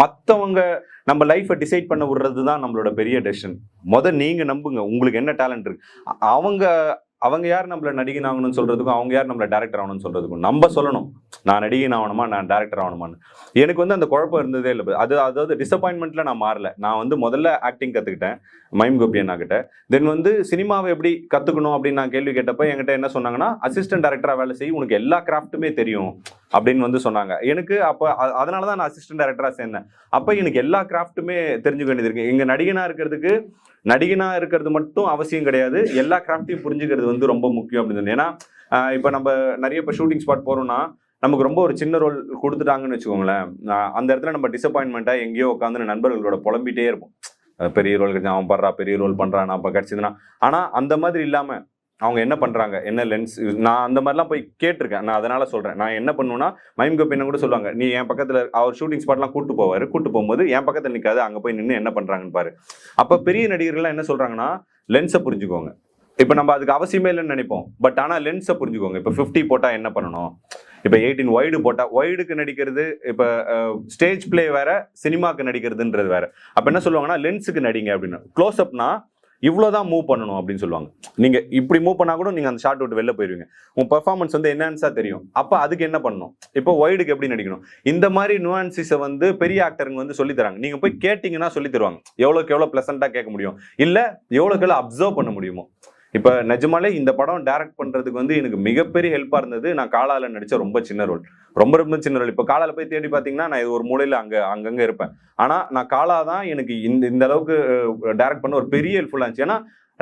Speaker 2: மற்றவங்க நம்ம லைஃப்பை டிசைட் பண்ண விடுறது தான் நம்மளோட பெரிய டெசிஷன். நீங்கள் நம்புங்க, உங்களுக்கு என்ன டேலண்ட் இருக்கு. அவங்க யார் நம்மளை நடிகன் ஆகணும்னு சொல்கிறதுக்கும், அவங்க யார் நம்மளை டேரக்டர் ஆகணும்னு சொல்கிறதுக்கும் நம்ம சொல்லணும், நான் நடிகன் ஆகணுமா, நான் டேரக்டர் ஆகணுமான்னு. எனக்கு வந்து அந்த குழப்பம் இருந்ததே இல்லை. அதாவது டிசப்பாயின்மெண்ட்டில் நான் மாறல. நான் வந்து முதல்ல ஆக்டிங் கற்றுக்கிட்டேன் மைம் கோபி அண்ணாக்கிட்ட. தென் வந்து சினிமாவை எப்படி கற்றுக்கணும் அப்படின்னு நான் கேள்வி கேட்டப்போ என்கிட்ட என்ன சொன்னாங்கன்னா, அசிஸ்டன்ட் டேரக்டராக வேலை செய்ய, உனக்கு எல்லா கிராஃப்ட்டுமே தெரியும் அப்படின்னு வந்து சொன்னாங்க. எனக்கு அப்போ அதனால தான் நான் அசிஸ்டன்ட் டேரக்டராக சேர்ந்தேன். அப்போ எனக்கு எல்லா கிராஃப்ட்டுமே தெரிஞ்சுக்க வேண்டியது இருக்குது. இங்கே நடிகனாக இருக்கிறது மட்டும் அவசியம் கிடையாது, எல்லா கிராஃப்டையும் புரிஞ்சுக்கிறது வந்து ரொம்ப முக்கியம் அப்படின்னு. ஏன்னா இப்போ நம்ம நிறைய இப்போ ஷூட்டிங் ஸ்பாட் போகிறோம்னா நமக்கு ரொம்ப ஒரு சின்ன ரோல் கொடுத்துட்டாங்கன்னு வச்சுக்கோங்களேன், அந்த இடத்துல நம்ம டிசப்பாயின்மெண்ட்டாக எங்கேயோ உட்காந்து நண்பர்களோட புலம்பிகிட்டே இருப்போம். பெரிய ரோல் கிடைச்சா அவன் பண்றா, பெரிய ரோல் பண்ணுறான், நான் இப்போ கிடச்சிதுன்னா. ஆனால் அந்த மாதிரி இல்லாமல் அவங்க என்ன பண்ணுறாங்க, என்ன லென்ஸ், நான் அந்த மாதிரிலாம் போய் கேட்டிருக்கேன். நான் அதனால சொல்கிறேன், நான் என்ன பண்ணுவேன்னா, மைம் கோபி என்ன கூட சொல்லுவாங்க, நீ என் பக்கத்தில் அவர் ஷூட்டிங் ஸ்பாட்லாம் கூட்டு போகும்போது என் பக்கத்தில் நிற்காது, அங்கே போய் நின்று என்ன பண்ணுறாங்கன்னு பாரு. அப்போ பெரிய நடிகர்கள்லாம் என்ன சொல்கிறாங்கன்னா, லென்ஸை புரிஞ்சுக்கோங்க. இப்போ நம்ம அதுக்கு அவசியமே இல்லைன்னு நினைப்போம், பட் ஆனால் லென்ஸை புரிஞ்சுக்கோங்க. இப்போ 50 போட்டால் என்ன பண்ணணும், இப்போ 18 ஒய்டு போட்டால், ஒய்டுக்கு நடிக்கிறது, இப்போ ஸ்டேஜ் பிளே வேற, சினிமாவுக்கு நடிக்கிறதுன்றது வேற. அப்போ என்ன சொல்லுவாங்கன்னா, லென்ஸுக்கு நடிங்க அப்படின்னு. க்ளோஸ் அப்னா இவ்வளோதான் மூவ் பண்ணணும் அப்படின்னு சொல்லுவாங்க. நீங்கள் இப்படி மூவ் பண்ணால் கூட நீங்கள் அந்த ஷாட் விட்டு வெளில போயிடுவீங்க, உங்கள் பெர்ஃபார்மன்ஸ் வந்து என்ஹான்ஸாக தெரியும். அப்போ அதுக்கு என்ன பண்ணணும், இப்போ ஒய்டுக்கு எப்படி நடிக்கணும், இந்த மாதிரி நுவான்சிஸை வந்து பெரிய ஆக்டருங்க வந்து சொல்லித்தராங்க. நீங்கள் போய் கேட்டிங்கன்னா சொல்லி தருவாங்க, எவ்வளோக்கு எவ்வளோ ப்ளசண்ட்டாக கேட்க முடியும், இல்லை எவ்வளோக்கு எவ்வளோ அப்சர்வ் பண்ண முடியுமோ. இப்போ நிஜமாலே இந்த படம் டைரக்ட் பண்ணுறதுக்கு வந்து எனக்கு மிகப்பெரிய ஹெல்ப்பாக இருந்தது, நான் காலாவில் நடித்த ரொம்ப சின்ன ரோல். ரொம்ப சின்ன ரோல். இப்போ காலாவில் போய் தேடி பார்த்தீங்கன்னா நான் இது ஒரு மூலையில் அங்கங்கே இருப்பேன். ஆனால் நான் காலா தான் எனக்கு இந்த அளவுக்கு டைரக்ட் பண்ண ஒரு பெரிய ஹெல்ப்ஃபுல்லாக இருந்துச்சு. ஏன்னா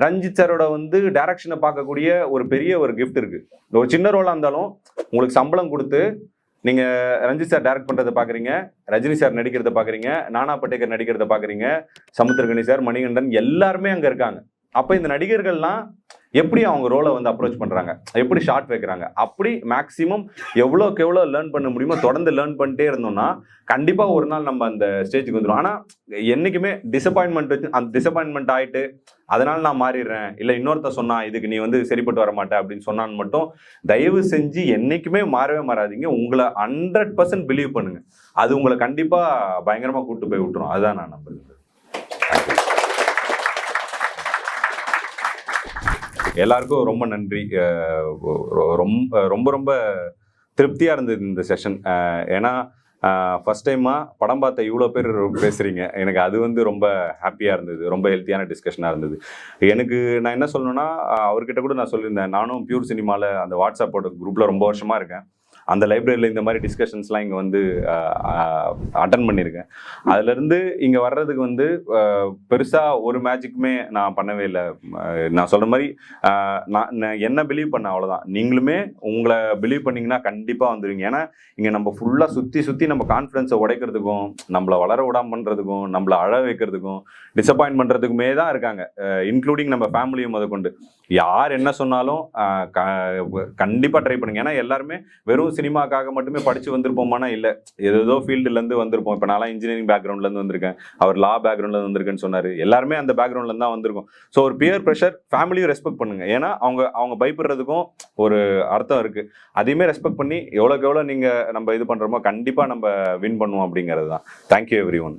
Speaker 2: ரஞ்சித் சாரோட வந்து டைரக்ஷனை பார்க்கக்கூடிய ஒரு பெரிய ஒரு கிஃப்ட் இருக்குது. ஒரு சின்ன ரோலாக இருந்தாலும் உங்களுக்கு சம்பளம் கொடுத்து நீங்கள் ரஞ்சித் சார் டைரக்ட் பண்ணுறதை பார்க்குறீங்க, ரஜினி சார் நடிக்கிறத பார்க்குறீங்க, நானா பட்டேகர் நடிக்கிறத பார்க்குறீங்க, சமுத்திரகனி சார், மணிகண்டன் எல்லாருமே அங்கே இருக்காங்க. அப்போ இந்த நடிகர்கள்லாம் எப்படி அவங்க ரோலை வந்து அப்ரோச் பண்ணுறாங்க, எப்படி ஷார்ட் வைக்கிறாங்க, அப்படி மேக்ஸிமம் எவ்வளோக்கு எவ்வளோ லேர்ன் பண்ண முடியுமோ தொடர்ந்து லேர்ன் பண்ணிட்டே இருந்தோம்னா கண்டிப்பாக ஒரு நாள் நம்ம அந்த ஸ்டேஜுக்கு வந்துடும். ஆனால் என்றைக்குமே டிசப்பாயின்மெண்ட் ஆகிட்டு அதனால் நான் மாறிடுறேன், இல்லை இன்னொருத்த சொன்னா இதுக்கு நீ வந்து சரிப்பட்டு வர மாட்டேன் அப்படின்னு சொன்னான்னு மட்டும் தயவு செஞ்சு என்றைக்குமே மாறவே மாறாதீங்க. உங்களை 100% பிலீவ் பண்ணுங்க, அது உங்களை கண்டிப்பாக பயங்கரமாக கூப்பிட்டு போய் விட்டுரும். அதுதான் நான் நம்புறேன். எல்லாருக்கும் ரொம்ப நன்றி. ரொம்ப ரொம்ப திருப்தியாக இருந்தது இந்த செஷன். ஏன்னா ஃபஸ்ட் டைமாக படம் பார்த்த இவ்வளோ பேர் பேசுகிறீங்க, எனக்கு அது வந்து ரொம்ப ஹாப்பியாக இருந்தது, ரொம்ப ஹெல்த்தியான டிஸ்கஷனாக இருந்தது. எனக்கு நான் என்ன சொல்லணும்னா, அவர்கிட்ட கூட நான் சொல்லியிருந்தேன், நானும் பியூர் சினிமாவில் அந்த வாட்ஸ்அப்போட குரூப்பில் ரொம்ப வருஷமாக இருக்கேன். அந்த லைப்ரரியில் இந்த மாதிரி டிஸ்கஷன்ஸ்லாம் இங்கே வந்து அட்டன் பண்ணியிருக்கேன். அதுலேருந்து இங்கே வர்றதுக்கு வந்து பெருசாக ஒரு மேஜிக்குமே நான் பண்ணவே இல்லை. நான் சொல்கிற மாதிரி நான் என்ன பிலீவ் பண்ணேன், அவ்வளோதான். நீங்களுமே உங்களை பிலீவ் பண்ணிங்கன்னா கண்டிப்பாக வந்துடுவீங்க. ஏன்னா இங்கே நம்ம ஃபுல்லாக சுற்றி நம்ம கான்ஃபிடென்ஸை உடைக்கிறதுக்கும், நம்மளை வளர விடாமல் பண்ணுறதுக்கும், நம்மளை அழ வைக்கிறதுக்கும், டிசப்பாயின்ட் பண்ணுறதுக்குமே தான் இருக்காங்க, இன்க்ளூடிங் நம்ம ஃபேமிலியும் முத கொண்டு. யார் என்ன சொன்னாலும் கண்டிப்பாக ட்ரை பண்ணுங்க. ஏன்னா எல்லாருமே வெறும் சினிமாக்காக மட்டுமே படித்து வந்திருப்போமானா இல்லை, ஏதோ ஃபீல்டுலேருந்து வந்திருப்போம். இப்போ நான்லாம் இன்ஜினியரிங் பேக்ரவுண்ட்லேருந்து வந்திருக்கேன், அவர் லா பேக்ரவுண்ட்லேருந்து வந்திருக்கேன்னு சொன்னார். எல்லாருமே அந்த பேக்ரவுண்ட்லேருந்து தான் வந்திருக்கோம். ஸோ ஒரு பியர் ப்ரெஷர், ஃபேமிலியும் ரெஸ்பெக்ட் பண்ணுங்க. ஏன்னா அவங்க பயப்படுறதுக்கும் ஒரு அர்த்தம் இருக்குது. அதையுமே ரெஸ்பெக்ட் பண்ணி எவ்வளோக்கு எவ்வளோ நீங்கள் நம்ம இது பண்ணுறோமோ கண்டிப்பாக நம்ம வின் பண்ணுவோம் அப்படிங்கிறது தான். Thank you every one.